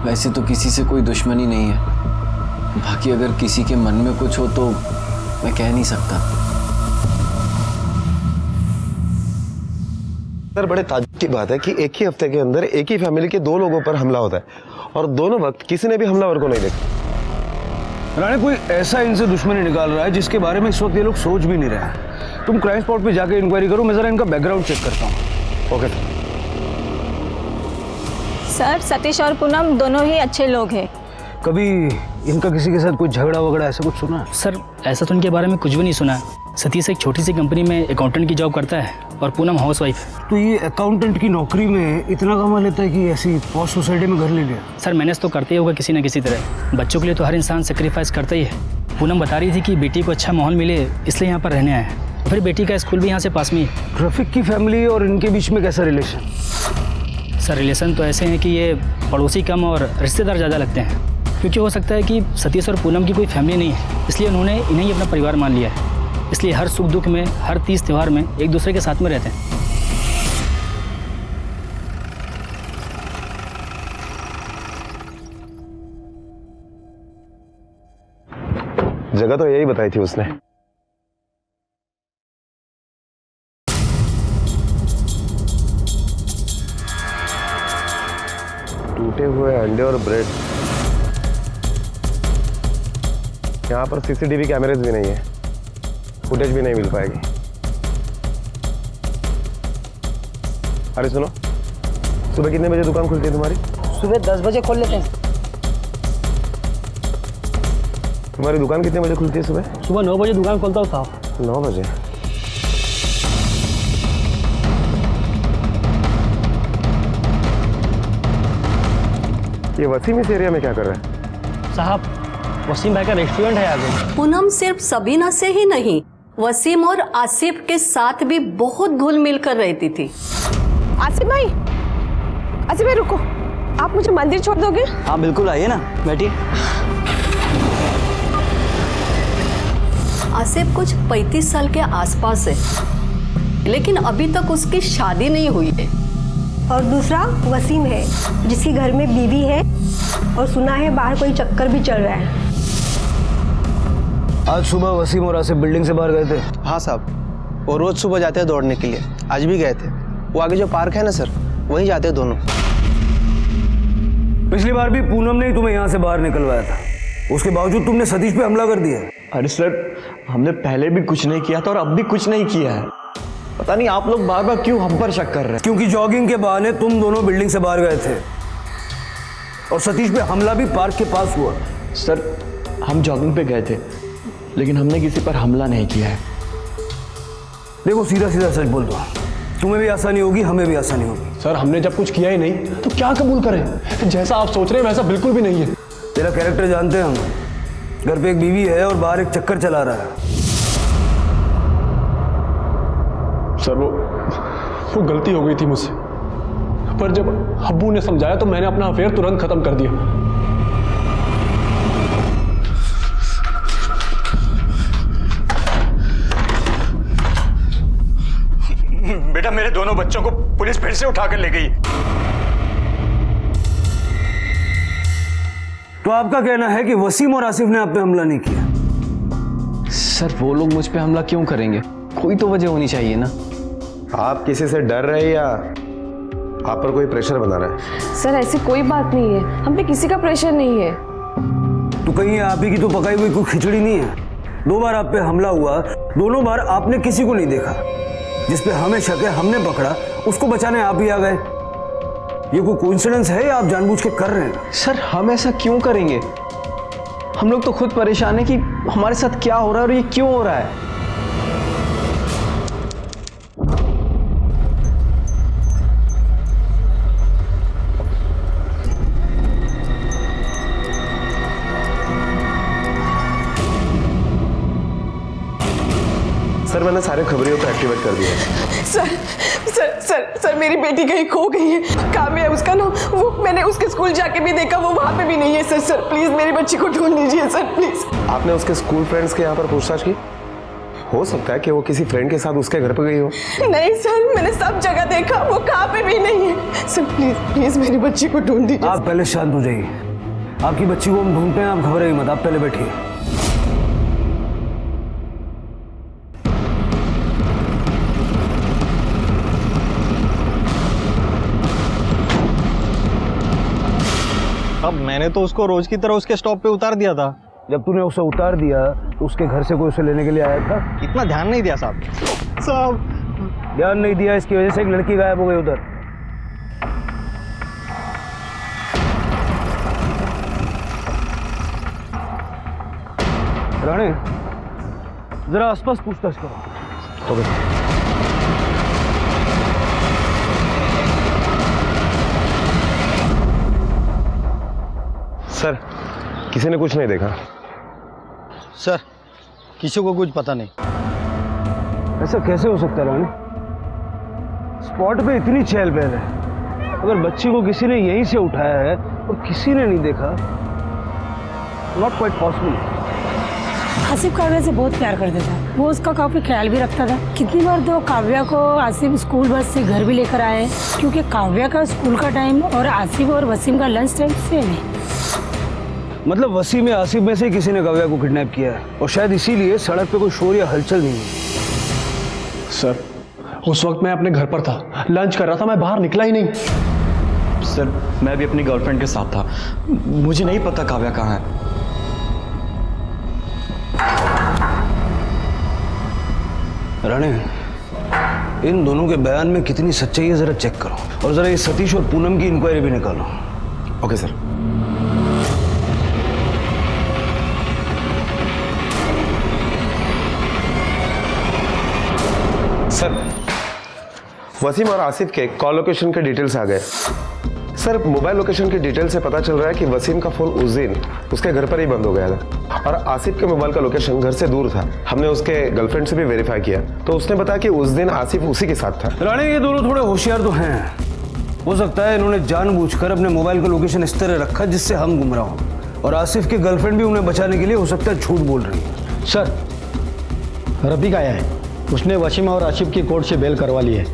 वैसे तो किसी से कोई दुश्मनी नहीं है। बाकी अगर किसी के मन में कुछ हो तो मैं कह नहीं सकता। सर, बड़े ताज्जुब की बात है कि एक ही हफ्ते के अंदर एक ही फैमिली के 2 लोगों पर हमला होता है और दोनों वक्त किसी ने भी हमलावर को नहीं देखा। राणे, कोई ऐसा इनसे दुश्मनी निकाल रहा है जिसके बारे में इस वक्त ये लोग सोच भी नहीं रहे। तुम क्राइम स्पॉट पे जाके इंक्वायरी करो, मैं जरा इनका बैकग्राउंड चेक करता हूँ। ओके सर, सतीश और पूनम दोनों ही अच्छे लोग हैं। कभी इनका किसी के साथ कोई झगड़ा वगड़ा ऐसा कुछ सुना? सर, ऐसा तो इनके बारे में कुछ भी नहीं सुना। सतीश एक छोटी सी कंपनी में अकाउंटेंट की जॉब करता है और पूनम हाउसवाइफ। तो ये अकाउंटेंट की नौकरी में इतना कमा लेता है कि ऐसी पॉश सोसाइटी में घर ले लिया? सर, मैनेज तो करते ही होगा किसी न किसी तरह। बच्चों के लिए तो हर इंसान सेक्रीफाइस करता ही है। पूनम बता रही थी कि बेटी को अच्छा माहौल मिले इसलिए यहाँ पर रहने आए हैं। फिर बेटी का स्कूल भी यहाँ से पास में ही। रफीक की फैमिली और इनके बीच में कैसा रिलेशन? सर रिलेशन तो ऐसे हैं कि ये पड़ोसी कम और रिश्तेदार ज़्यादा लगते हैं, क्योंकि हो सकता है कि सतीश और पूनम की कोई फैमिली नहीं है, इसलिए उन्होंने इन्हें ही अपना परिवार मान लिया है। इसलिए हर सुख दुख में, हर तीज त्यौहार में एक दूसरे के साथ में रहते हैं। जगह तो यही बताई थी उसने। टूटे हुए अंडे और ब्रेड। यहाँ पर सीसीटीवी कैमरेज भी नहीं है, फुटेज भी नहीं मिल पाएगी। अरे सुनो, सुबह कितने बजे दुकान खुलती है तुम्हारी? सुबह 10 बजे खोल लेते हैं। तुम्हारी दुकान कितने बजे खुलती है सुबह? सुबह 9 बजे दुकान खोलता हूँ साहब। 9 बजे? ये वसीम इस एरिया में क्या कर रहा है? साहब वसीम भाई का रेस्टोरेंट है आगे। पूनम सिर्फ सबीना से ही नहीं, वसीम और आसिफ के साथ भी बहुत घुल मिल कर रहती थी। आसिफ भाई रुको, आप मुझे मंदिर छोड़ दोगे? हाँ बिल्कुल, आइए ना, बैठिए। आसिफ कुछ 35 साल के आसपास है, लेकिन अभी तक उसकी शादी नहीं हुई है। और दूसरा वसीम है, जिसकी घर में बीवी है और सुना है बाहर कोई चक्कर भी चल रहा है। आज सुबह वसीम और आसिफ बिल्डिंग से बाहर गए थे? हाँ साहब, वो रोज सुबह जाते हैं दौड़ने के लिए, आज भी गए थे। वो आगे जो पार्क है ना सर, वहीं जाते हैं दोनों। पिछली बार भी पूनम ने ही तुम्हें यहाँ से बाहर निकलवाया था, उसके बावजूद तुमने सतीश पे हमला कर दिया। अरे सर, हमने पहले भी कुछ नहीं किया था और अब भी कुछ नहीं किया है। पता नहीं आप लोग बार बार क्यों हम पर शक कर रहे हैं। क्योंकि जॉगिंग के बहाने तुम दोनों बिल्डिंग से बाहर गए थे और सतीश पे हमला भी पार्क के पास हुआ। सर, हम जॉगिंग पे गए थे, लेकिन हमने किसी पर हमला नहीं किया है। देखो सीधा सीधा सच बोल दो, तुम्हें भी आसानी होगी, हमें भी आसानी होगी। सर, हमने जब कुछ किया ही नहीं तो क्या कबूल करें? जैसा आप सोच रहे हैं वैसा बिल्कुल भी नहीं है। तेरा कैरेक्टर जानते हैं हम, घर पे एक बीवी है और बाहर एक चक्कर चला रहा है। सर वो गलती हो गई थी मुझसे, पर जब अब्बू ने समझाया तो मैंने अपना अफेयर तुरंत खत्म कर दिया। बेटा, मेरे दोनों बच्चों को पुलिस फिर से उठाकर ले गई। तो आपका कहना है कि वसीम और आसिफ ने आप पे हमला नहीं किया? सर, वो लोग मुझ पे हमला क्यों करेंगे? कोई तो वजह होनी चाहिए ना। आप किसी से डर रहे या आप पर कोई प्रेशर बना रहा है? सर, ऐसी कोई बात नहीं है, हम पे किसी का प्रेशर नहीं है। तो कहीं आप ही की तो पकाई हुई कोई खिचड़ी नहीं है? 2 बार आप पे हमला हुआ, दोनों बार आपने किसी को नहीं देखा। जिस पे हमें शक है हमने पकड़ा, उसको बचाने आप ही आ गए। ये कोई कोइंसिडेंस है या आप जानबूझ के कर रहे हैं? सर, हम ऐसा क्यों करेंगे? हम लोग तो खुद परेशान है कि हमारे साथ क्या हो रहा है और ये क्यों हो रहा है। सर, मैंने सारे खबरियों को एक्टिवेट कर दिया है। सर सर सर सर मेरी बेटी कहीं खो गई है। कहाँ है उसका नाम? वो मैंने उसके स्कूल जाके भी देखा, वो वहाँ पे भी नहीं है। सर सर प्लीज मेरी बच्ची को ढूंढ लीजिए सर, प्लीज। आपने उसके स्कूल फ्रेंड्स के यहाँ पर पूछताछ की? हो सकता है कि वो किसी फ्रेंड के साथ उसके घर पर गई हो। नहीं सर, मैंने सब जगह देखा, वो कहाँ पे भी नहीं है। सर प्लीज प्लीज मेरी बच्ची को ढूंढ दीजिए। आप पहले शांत हो जाइए, आपकी बच्ची को हम ढूंढते हैं, आप घबराइए मत, आप पहले बैठिए। अब मैंने तो उसको रोज की तरह उसके स्टॉप पे उतार दिया था। जब तूने उसे उतार दिया तो उसके घर से कोई उसे लेने के लिए आया था? इतना ध्यान नहीं दिया साहब। ध्यान नहीं दिया, इसकी वजह से एक लड़की गायब हो गई उधर। राणे, जरा आसपास पूछताछ करो। ओके। सर, किसी ने कुछ नहीं देखा? सर, किसी को कुछ पता नहीं। ऐसा कैसे हो सकता है रानी? स्पॉट पे इतनी चहल पहल है, अगर बच्ची को किसी ने यहीं से उठाया है और किसी ने नहीं देखा, not quite possible. Asif Kavya से बहुत प्यार करता था, वो उसका काफी ख्याल भी रखता था। कितनी बार तो काव्या को आसिफ स्कूल बस से घर भी लेकर आए, क्योंकि काव्या का स्कूल का टाइम और आसिफ और वसीम का लंच टाइम सेम है। मतलब वसीम या आसिफ में से किसी ने काव्या को किडनैप किया है, और शायद इसीलिए सड़क पे कोई शोर या हलचल नहीं है। सर, उस वक्त मैं अपने घर पर था, लंच कर रहा था, मैं बाहर निकला ही नहीं। सर, मैं भी अपनी गर्लफ्रेंड के साथ था, मुझे नहीं पता काव्या कहाँ है। राणे, इन दोनों के बयान में कितनी सच्चाई है जरा चेक करो, और जरा ये सतीश और पूनम की इंक्वायरी भी निकालो। Okay sir. सर, वसीम और आसिफ के कॉल लोकेशन के डिटेल्स आ गए। सर, मोबाइल लोकेशन की डिटेल से पता चल रहा है कि वसीम का फोन उस दिन उसके घर पर ही बंद हो गया था, और आसिफ के मोबाइल का लोकेशन घर से दूर था। हमने उसके गर्लफ्रेंड से भी वेरीफाई किया, तो उसने बताया कि उस दिन आसिफ उसी के साथ था। राणे, ये दोनों थोड़े होशियार तो हैं। हो सकता है इन्होंने जानबूझकर अपने मोबाइल का लोकेशन इस तरह रखा जिससे हम गुमराह हों, और आसिफ की गर्लफ्रेंड भी उन्हें बचाने के लिए हो सकता है झूठ बोल रही है। सर, रफीक आया है, उसने वसीम और आसिफ की कोर्ट से बेल करवा ली है।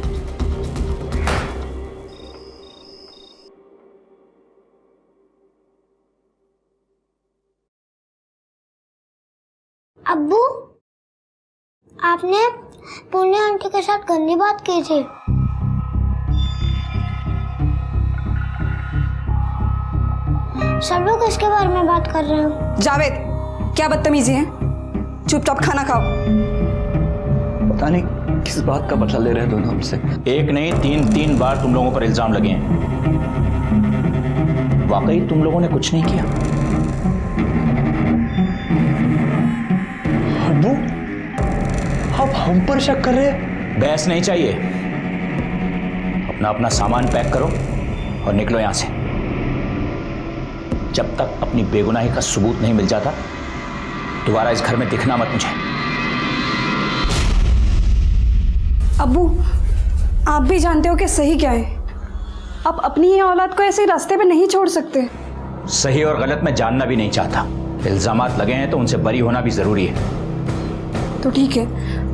अब्बू, आपने पुण्य आंटी के साथ गंदी बात की थी। सब लोग इसके बारे में बात कर रहे हो। जावेद, क्या बदतमीजी है? चुपचाप खाना खाओ। पता नहीं किस बात का बदला ले रहे हैं दोनों हमसे। एक नहीं, तीन बार तुम लोगों पर इल्जाम लगे हैं। वाकई तुम लोगों ने कुछ नहीं किया? अब्बू, आप हम पर शक कर रहे हैं? बहस नहीं चाहिए, अपना सामान पैक करो और निकलो यहां से। जब तक अपनी बेगुनाही का सबूत नहीं मिल जाता, दोबारा इस घर में दिखना मत मुझे। अब्बू, आप भी जानते हो कि सही क्या है। आप अपनी ही औलाद को ऐसे रास्ते पे नहीं छोड़ सकते। सही और गलत मैं जानना भी नहीं चाहता। इल्जामात लगे हैं तो उनसे बरी होना भी जरूरी है। तो ठीक है,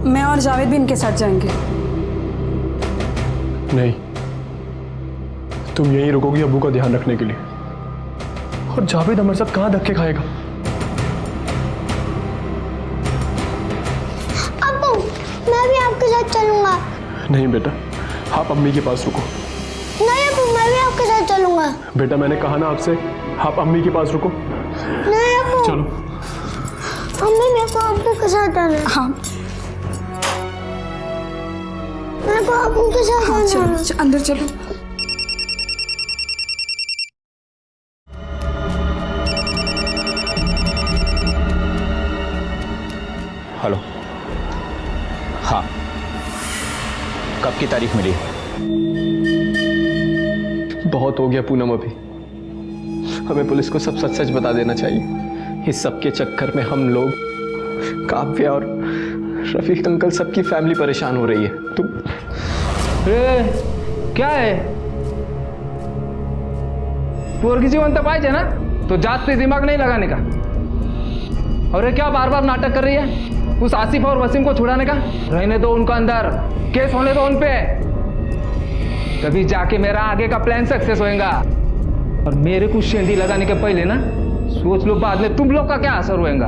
मैं और जावेद भी इनके साथ जाएंगे। नहीं, तुम यहीं रुकोगी अब्बू का ध्यान रखने के लिए, और जावेद हमारे साथ कहाँ धक्के खाएगा? अब्बू, मैं भी आपके साथ चलूंगा। नहीं बेटा, आप अम्मी के पास रुको। नहीं अब्बू, मैं भी आपके साथ चलूंगा। बेटा, मैंने कहा ना आपसे, आप अम्मी के पास रुको। नहीं अब्बू, चलो। अम्मी, मेरे को अब्बू के साथ आना। हाँ, मेरे को अब्बू के साथ आना। अंदर चलो। हेलो, हाँ, कब की तारीख मिली? बहुत हो गया पूनम, अभी हमें पुलिस को सब सच सच बता देना चाहिए। इस सब के चक्कर में हम लोग, काव्या और रफीक अंकल, सबकी फैमिली परेशान हो रही है। तुम क्या है? पोरगी जीवन तो पाए ना, तो जाते दिमाग नहीं लगाने का। और ये क्या बार बार नाटक कर रही है उस आसिफ और वसीम को छुड़ाने का? रहने दो उनको अंदर, केस होने दो उन पे, तभी जाके मेरा आगे का प्लान सक्सेस होएगा। और मेरे को शेंदी लगाने के पहले ना सोच लो बाद में तुम लोग का क्या असर होएगा।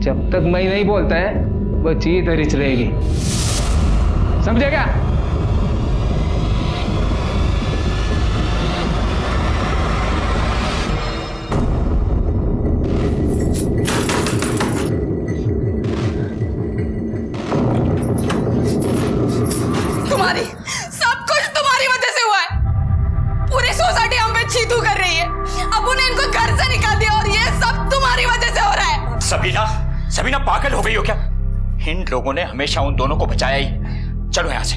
जब तक मैं नहीं बोलता है वो चीज रिच रहेगी, समझे क्या? तुम्हारी सब कुछ तुम्हारी वजह से हुआ है। पूरी सोसाइटी हम पे चीतू कर रही है। अब उन्हें इनको घर से निकाल दिया, और ये सब तुम्हारी वजह से हो रहा है। सबीना पागल हो गई हो क्या? इन लोगों ने हमेशा उन दोनों को बचाया ही। चलो यहां से,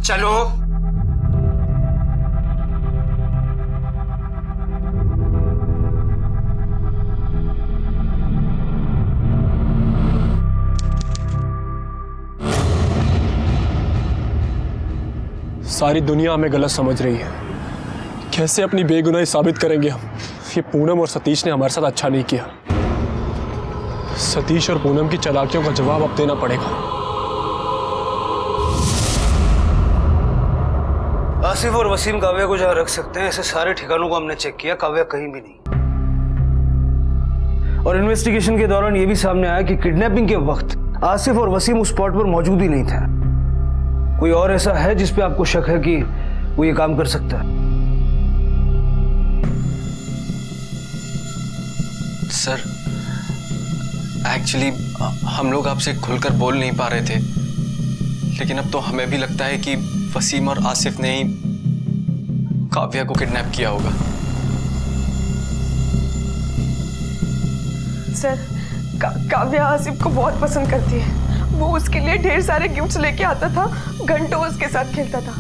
चलो। सारी दुनिया हमें गलत समझ रही है। कैसे अपनी बेगुनाही साबित करेंगे हम? ये पूनम और सतीश ने हमारे साथ अच्छा नहीं किया। सतीश और पूनम की चालाकियों का जवाब अब देना पड़ेगा। आसिफ और वसीम काव्या को जहाँ रख सकते हैं, ऐसे सारे ठिकानों को हमने चेक किया, काव्या कहीं भी नहीं। और इन्वेस्टिगेशन के दौरान यह भी सामने आया कि किडनैपिंग के वक्त आसिफ और वसीम उस स्पॉट पर मौजूद ही नहीं थे। कोई और ऐसा है जिस पे आपको शक है कि वो ये काम कर सकता है? सर, एक्चुअली हम लोग आपसे खुलकर बोल नहीं पा रहे थे, लेकिन अब तो हमें भी लगता है कि वसीम और आसिफ ने ही काव्या को किडनैप किया होगा। सर, काव्या आसिफ को बहुत पसंद करती है। वो उसके लिए ढेर सारे गिफ्ट्स लेके आता था, घंटों उसके साथ खेलता था।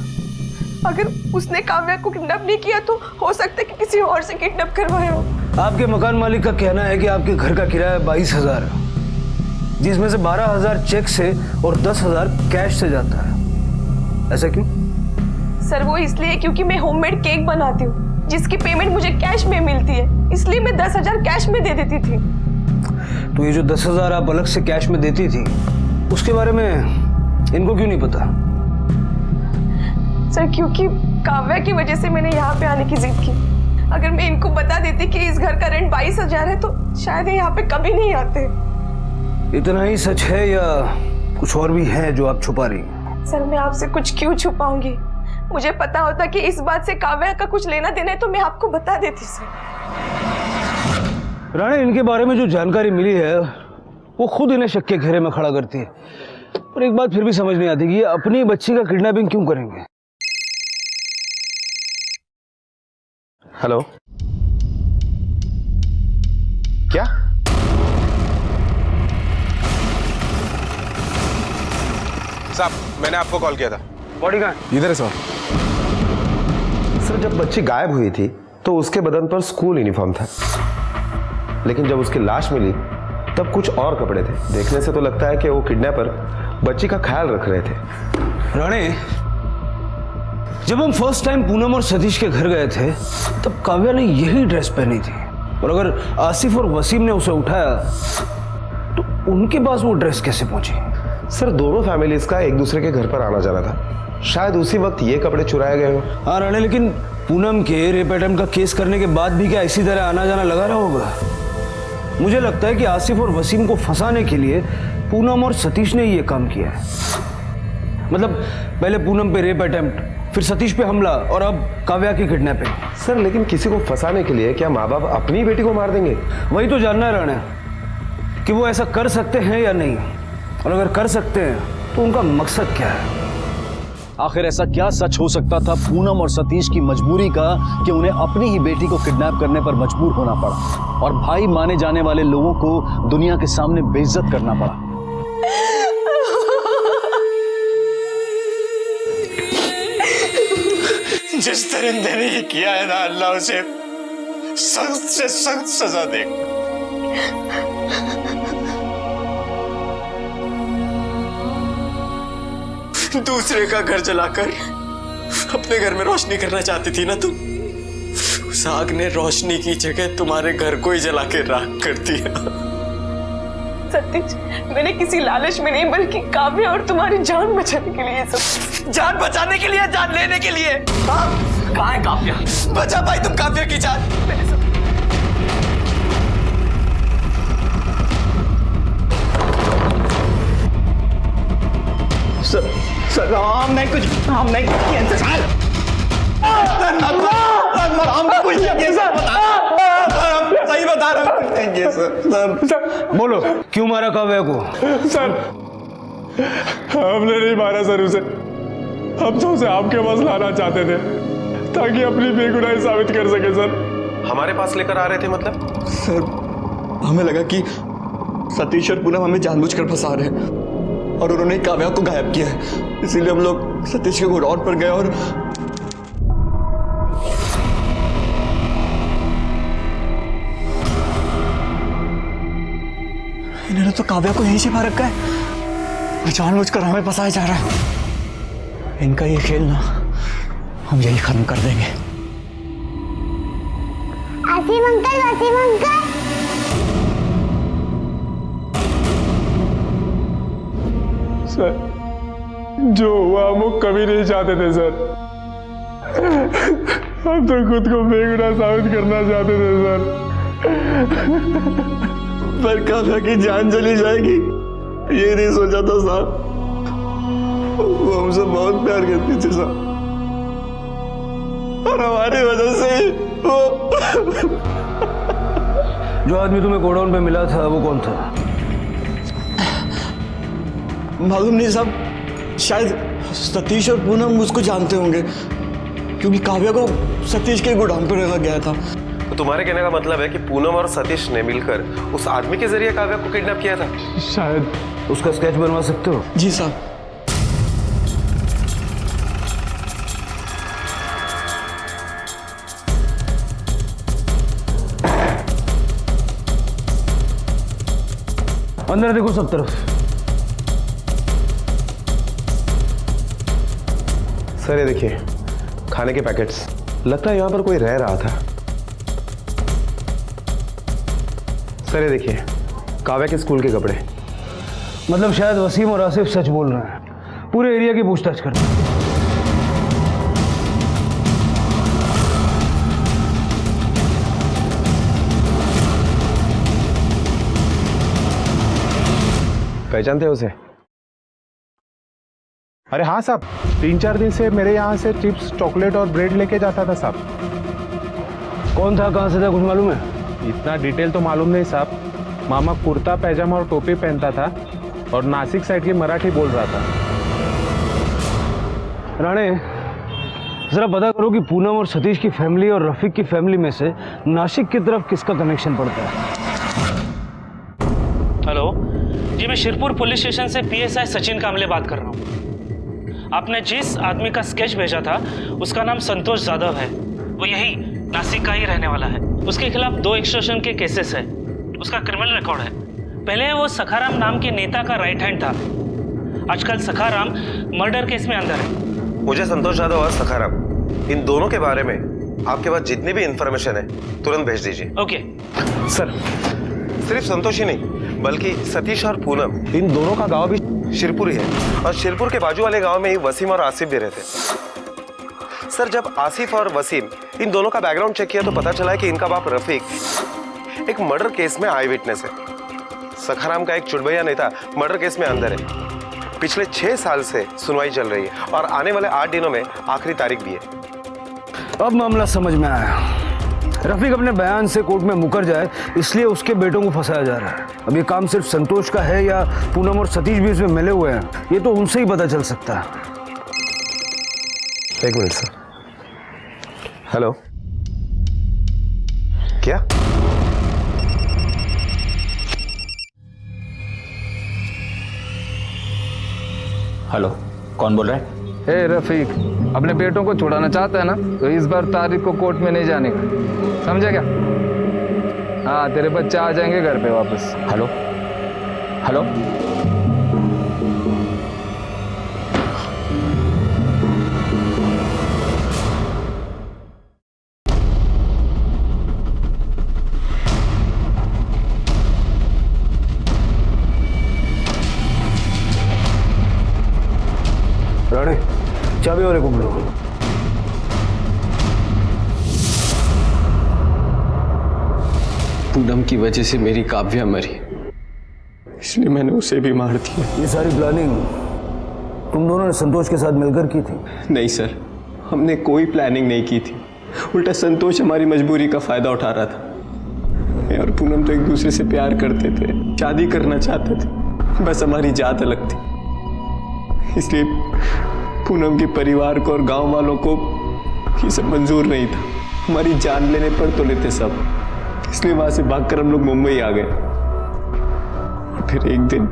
अगर उसने काव्या को किडनैप नहीं किया तो हो सकता है कि किसी और से किडनैप करवाया हो। आपके मकान मालिक का कहना है कि आपके घर का किराया 22,000, जिसमें से 12,000 चेक से और 10,000 कैश से जाता है। ऐसा क्यों? सर, वो इसलिए क्योंकि मैं होममेड केक बनाती हूँ, जिसकी पेमेंट मुझे कैश में मिलती है, इसलिए मैं 10,000 कैश में दे देती थी। तो ये जो 10,000 आप अलग से कैश में देती थी, उसके बारे में इनको क्यों नहीं पता? सर, क्योंकि काव्या की वजह से मैंने यहाँ पे आने की जिद की। अगर मैं इनको बता देती कि इस घर का रेंट 22,000 है तो शायद ये यहाँ पे कभी नहीं आते। इतना ही सच है या कुछ और भी है जो आप छुपा रही हैं? सर, मैं आपसे कुछ क्यों छुपाऊंगी? मुझे पता होता कि इस बात से काव्या का कुछ लेना देना है तो मैं आपको बता देती। सर राणे, इनके बारे में जो जानकारी मिली है वो खुद इन्हें शक के घेरे में खड़ा करती है। पर एक बात फिर भी समझ नहीं आती कि ये अपनी बच्ची का किडनैपिंग क्यों करेंगे। हेलो, क्या? साहब, मैंने आपको कॉल किया था। बॉडी कहाँ है? इधर है सर। सर, जब बच्ची गायब हुई थी तो उसके बदन पर स्कूल यूनिफॉर्म था, लेकिन जब उसकी लाश मिली तब कुछ और कपड़े थे। देखने से तो लगता है कि वो किडनैपर बच्ची का ख्याल रख रहे थे। राणे, जब हम फर्स्ट टाइम पूनम और सतीश के घर गए थे तब काव्या ने यही ड्रेस पहनी थी, और अगर आसिफ और वसीम ने उसे उठाया तो उनके पास वो ड्रेस कैसे पहुंची? सर, दोनों फैमिलीज का एक दूसरे के घर पर आना जाना था, शायद उसी वक्त ये कपड़े चुराए गए हो। हाँ राणे, लेकिन पूनम के रेप अटेम्प्ट का केस करने के बाद भी क्या इसी तरह आना जाना लगा रहा होगा? मुझे लगता है कि आसिफ और वसीम को फंसाने के लिए पूनम और सतीश ने ये काम किया है। मतलब पहले पूनम पे रेप अटेम्प्ट, फिर सतीश पे हमला और अब काव्या की किडनैपिंग। सर, लेकिन किसी को फंसाने के लिए क्या माँ बाप अपनी बेटी को मार देंगे? वही तो जानना है राणे कि वो ऐसा कर सकते हैं या नहीं, और अगर कर सकते हैं तो उनका मकसद क्या है? आखिर ऐसा क्या सच हो सकता था पूनम और सतीश की मजबूरी का कि उन्हें अपनी ही बेटी को किडनैप करने पर मजबूर होना पड़ा और भाई माने जाने वाले लोगों को दुनिया के सामने बेइज्जत करना पड़ा? जिस दरिंदे ने ये किया है ना, अल्लाह उसे सख्त से सख्त सजा दे। दूसरे का घर जलाकर अपने घर में रोशनी करना चाहती थी ना तुम? उस आग ने रोशनी की जगह तुम्हारे घर को ही जला के राख कर दिया। सतीश, मैंने किसी लालच में नहीं बल्कि काव्या और तुम्हारी जान बचाने के लिए सब। जान बचाने के लिए, जान लेने के लिए? कहाँ है काव्या? बचा पाई तुम काव्या की जान? सर, हम नहीं किया सर। हमने कुछ नहीं किया सर। सही बता रहा हूँ, सर। बोलो, क्यों मारा काव्या को? सर, हमने नहीं मारा सर उसे। हम तो उसे आपके पास लाना चाहते थे ताकि अपनी बेगुनाही साबित कर सके सर। हमारे पास लेकर आ रहे थे मतलब? सर, हमें लगा कि सतीश और पूनम हमें जानबूझकर फंसा रहे हैं और उन्होंने काव्या को गायब किया है, इसीलिए हम लोग सतीश के गोडाउन पर गए और इन्होंने तो काव्या को यहीं छिपा रखा है और जानबूझकर हमें फंसाया जा रहा है। इनका ये खेल ना हम यही खत्म कर देंगे। Wasim uncle, Wasim uncle. Sir, जो हुआ हम वो कभी नहीं चाहते थे सर। हम तो खुद को बेगुनाह साबित करना चाहते थे सर। पर काव्या की जान चली जाएगी ये नहीं सोचा था साहब। वो हमसे बहुत प्यार करती थी साहब, और हमारी वजह से ही वो। जो आदमी तुम्हें गोडाउन पे मिला था वो कौन था? मालूम नहीं साहब, शायद सतीश और पूनम उसको जानते होंगे, क्योंकि काव्या को सतीश के गोडाउन पर रखा गया था। तो तुम्हारे कहने का मतलब है कि पूनम और सतीश ने मिलकर उस आदमी के जरिए काव्या को किडनैप किया था? शायद। उसका स्केच बनवा सकते हो? जी साहब। अंदर देखो सब तरफ। सर ये देखिए, खाने के पैकेट्स। लगता है यहाँ पर कोई रह रहा था। सर ये देखिए, काव्या के स्कूल के कपड़े। मतलब शायद वसीम और आसिफ सच बोल रहे हैं। पूरे एरिया की पूछताछ करते हैं। पहचानते हो उसे? अरे हाँ साहब, 3-4 दिन से मेरे यहाँ से चिप्स, चॉकलेट और ब्रेड लेके जाता था साहब। कौन था, कहाँ से था, कुछ मालूम है? इतना डिटेल तो मालूम नहीं साहब। मामा कुर्ता पैजामा और टोपी पहनता था और नासिक साइड की मराठी बोल रहा था। राणे, जरा पता करो कि पूनम और सतीश की फैमिली और रफीक की फैमिली में से नासिक की तरफ किसका कनेक्शन पड़ता है। हेलो जी, मैं शिरपुर पुलिस स्टेशन से PSI सचिन कामले बात कर रहा हूँ। आपने जिस आदमी का स्केच भेजा था उसका नाम संतोष जाधव है। वो यही नासिक का ही रहने वाला है। उसके खिलाफ 2 एक्सटॉर्शन के केसेस है। उसका क्रिमिनल रिकॉर्ड है। पहले वो सखाराम नाम के नेता का राइट हैंड था। आजकल सखाराम मर्डर केस में अंदर है। मुझे संतोष यादव और सखाराम, इन दोनों के बारे में आपके पास जितनी भी इंफॉर्मेशन है तुरंत भेज दीजिए। Okay sir. सिर्फ संतोष ही नहीं बल्कि सतीश और पूनम, इन दोनों का गांव भी शिरपुर ही है, और शिरपुर के बाजू वाले गांव में ही वसीम और आसिफ भी रहते। सर, जब आसिफ और वसीम इन दोनों का बैकग्राउंड चेक किया तो पता चला कि इनका बाप रफीक एक मर्डर केस में आई विटनेस है। सखाराम का एक चुड़बैया नेता मर्डर केस में अंदर है। पिछले 6 साल से सुनवाई चल रही है और आने वाले 8 दिनों में आखिरी तारीख भी है। अब मामला समझ में आया। रफीक अपने बयान से कोर्ट में मुकर जाए इसलिए उसके बेटों को फंसाया जा रहा है। अब ये काम सिर्फ संतोष का है या पूनम और सतीश भी इसमें मिले हुए हैं, ये तो उनसे ही पता चल सकता है। 1 मिनट सर। हेलो, क्या? हेलो, कौन बोल रहा है? ए रफीक, अपने बेटों को छुड़ाना चाहता है ना, तो इस बार तारीख को कोर्ट में नहीं जाने का, समझे क्या? हाँ, तेरे बच्चे आ जाएंगे घर पे वापस। हेलो हेलो, राणे, चाबी वाले को बुलाओ। पूनम की वजह से मेरी काव्या मरी, इसलिए मैंने उसे भी मार दिया। ये सारी प्लानिंग तुम दोनों ने संतोष के साथ मिलकर की थी? नहीं सर, हमने कोई प्लानिंग नहीं की थी। उल्टा संतोष हमारी मजबूरी का फायदा उठा रहा था। मैं और पूनम तो एक दूसरे से प्यार करते थे, शादी करना चाहते थे, बस हमारी जात अलग थी। इसलिए पूनम के परिवार को और गांव वालों को ये सब मंजूर नहीं था। हमारी जान लेने पर तो लेते सब, इसलिए वहां से भागकर हम लोग मुंबई आ गए। और फिर एक दिन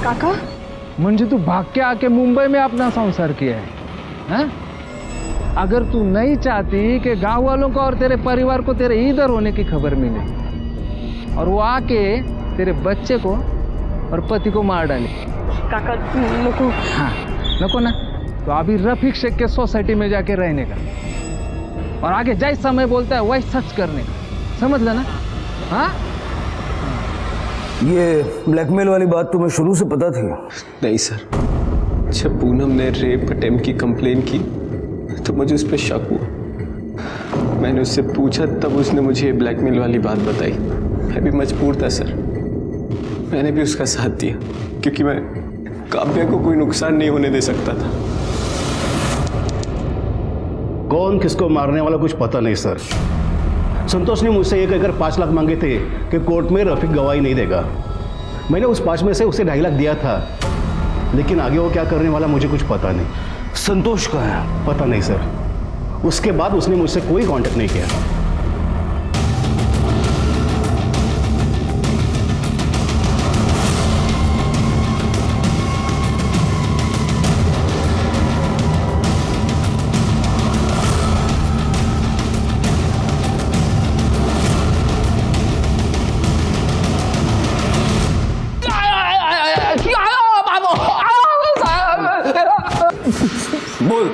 काका, म्हणजे तू भाग के आके मुंबई में अपना संसार किया है, हाँ? अगर तू नहीं चाहती कि गांव वालों को और तेरे परिवार को तेरे इधर होने की खबर मिले और वो आके तेरे बच्चे को और पति को मार डाले। काका नको। हाँ नको ना, तो अभी रफीक शेख के सोसाइटी में जाके रहने का और आगे जैसा मैं बोलता है वही सच करने का, समझ लेना। हाँ ये ब्लैकमेल वाली बात तुम्हें शुरू से पता थी? नहीं सर, जब पूनम ने रेप अटेम्प्ट की कंप्लेन की तो मुझे उस पर शक हुआ। मैंने उससे पूछा तब उसने मुझे ब्लैकमेल वाली बात बताई। मैं भी मजबूर था सर, मैंने भी उसका साथ दिया क्योंकि मैं काव्या को कोई नुकसान नहीं होने दे सकता था। कौन किसको मारने वाला कुछ पता नहीं सर। संतोष ने मुझसे ये कहकर 5 लाख मांगे थे कि कोर्ट में रफीक गवाही नहीं देगा। मैंने उस 5 में से उसे 2.5 लाख दिया था, लेकिन आगे वो क्या करने वाला मुझे कुछ पता नहीं। संतोष का है? पता नहीं सर, उसके बाद उसने मुझसे कोई कांटेक्ट नहीं किया। बोल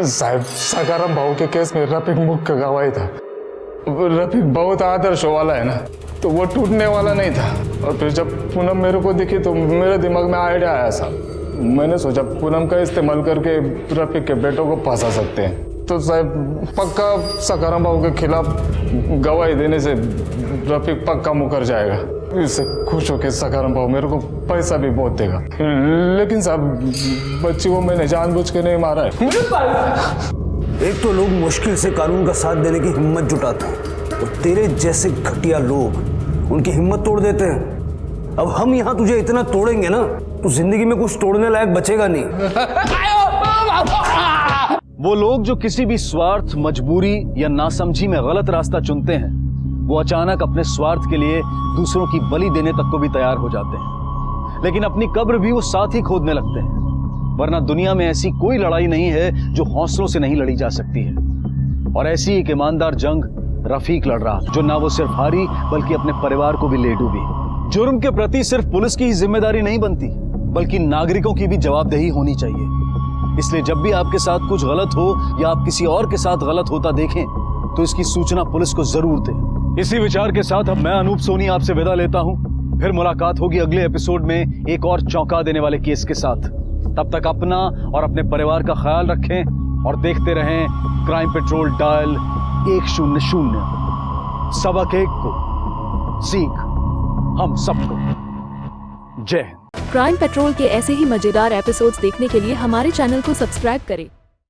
साहब, सकाराम भाऊ के केस में रफीक मुख्य गवाही था। रफीक बहुत आदर्श वाला है ना, तो वो टूटने वाला नहीं था। और फिर जब पूनम मेरे को दिखी तो मेरे दिमाग में आइडिया आया साहब। मैंने सोचा पूनम का इस्तेमाल करके रफीक के बेटों को फंसा सकते हैं। तो साहब पक्का सकाराम भाऊ के खिलाफ गवाही देने से रफीक पक्का मुकर जाएगा। इससे खुश होकर सकाराम भाऊ मेरे को पैसा भी बहुत देगा। लेकिन साहब बच्ची को मैंने जानबूझ के नहीं मारा है। एक तो लोग मुश्किल से कानून का साथ देने की हिम्मत जुटाते हैं और तेरे जैसे घटिया लोग उनकी हिम्मत तोड़ देते हैं। अब हम यहाँ तुझे इतना तोड़ेंगे ना, तो जिंदगी में कुछ तोड़ने लायक बचेगा नहीं। वो लोग जो किसी भी स्वार्थ, मजबूरी या नासमझी में गलत रास्ता चुनते हैं, वो अचानक अपने स्वार्थ के लिए दूसरों की बलि देने तक को भी तैयार हो जाते हैं। लेकिन अपनी कब्र भी वो साथ ही खोदने लगते हैं। वरना दुनिया में ऐसी कोई लड़ाई नहीं है जो हौसलों से नहीं लड़ी जा सकती है। और ऐसी एक ईमानदार जंग रफीक लड़ रहा, जो ना वो सिर्फ हारी बल्कि अपने परिवार को भी ले डूबी। जुर्म के प्रति सिर्फ पुलिस की ही जिम्मेदारी नहीं बनती, बल्कि नागरिकों की भी जवाबदेही होनी चाहिए। इसलिए जब भी आपके साथ कुछ गलत हो या आप किसी और के साथ गलत होता देखें, तो इसकी सूचना पुलिस को जरूर दें। इसी विचार के साथ अब मैं अनूप सोनी आपसे विदा लेता हूं। फिर मुलाकात होगी अगले एपिसोड में एक और चौंका देने वाले केस के साथ। तब तक अपना और अपने परिवार का ख्याल रखें और देखते रहें क्राइम पेट्रोल डायल 100। सबक एक को सीख हम सबको। जय हिंद। क्राइम पेट्रोल के ऐसे ही मजेदार एपिसोड्स देखने के लिए हमारे चैनल को सब्सक्राइब करें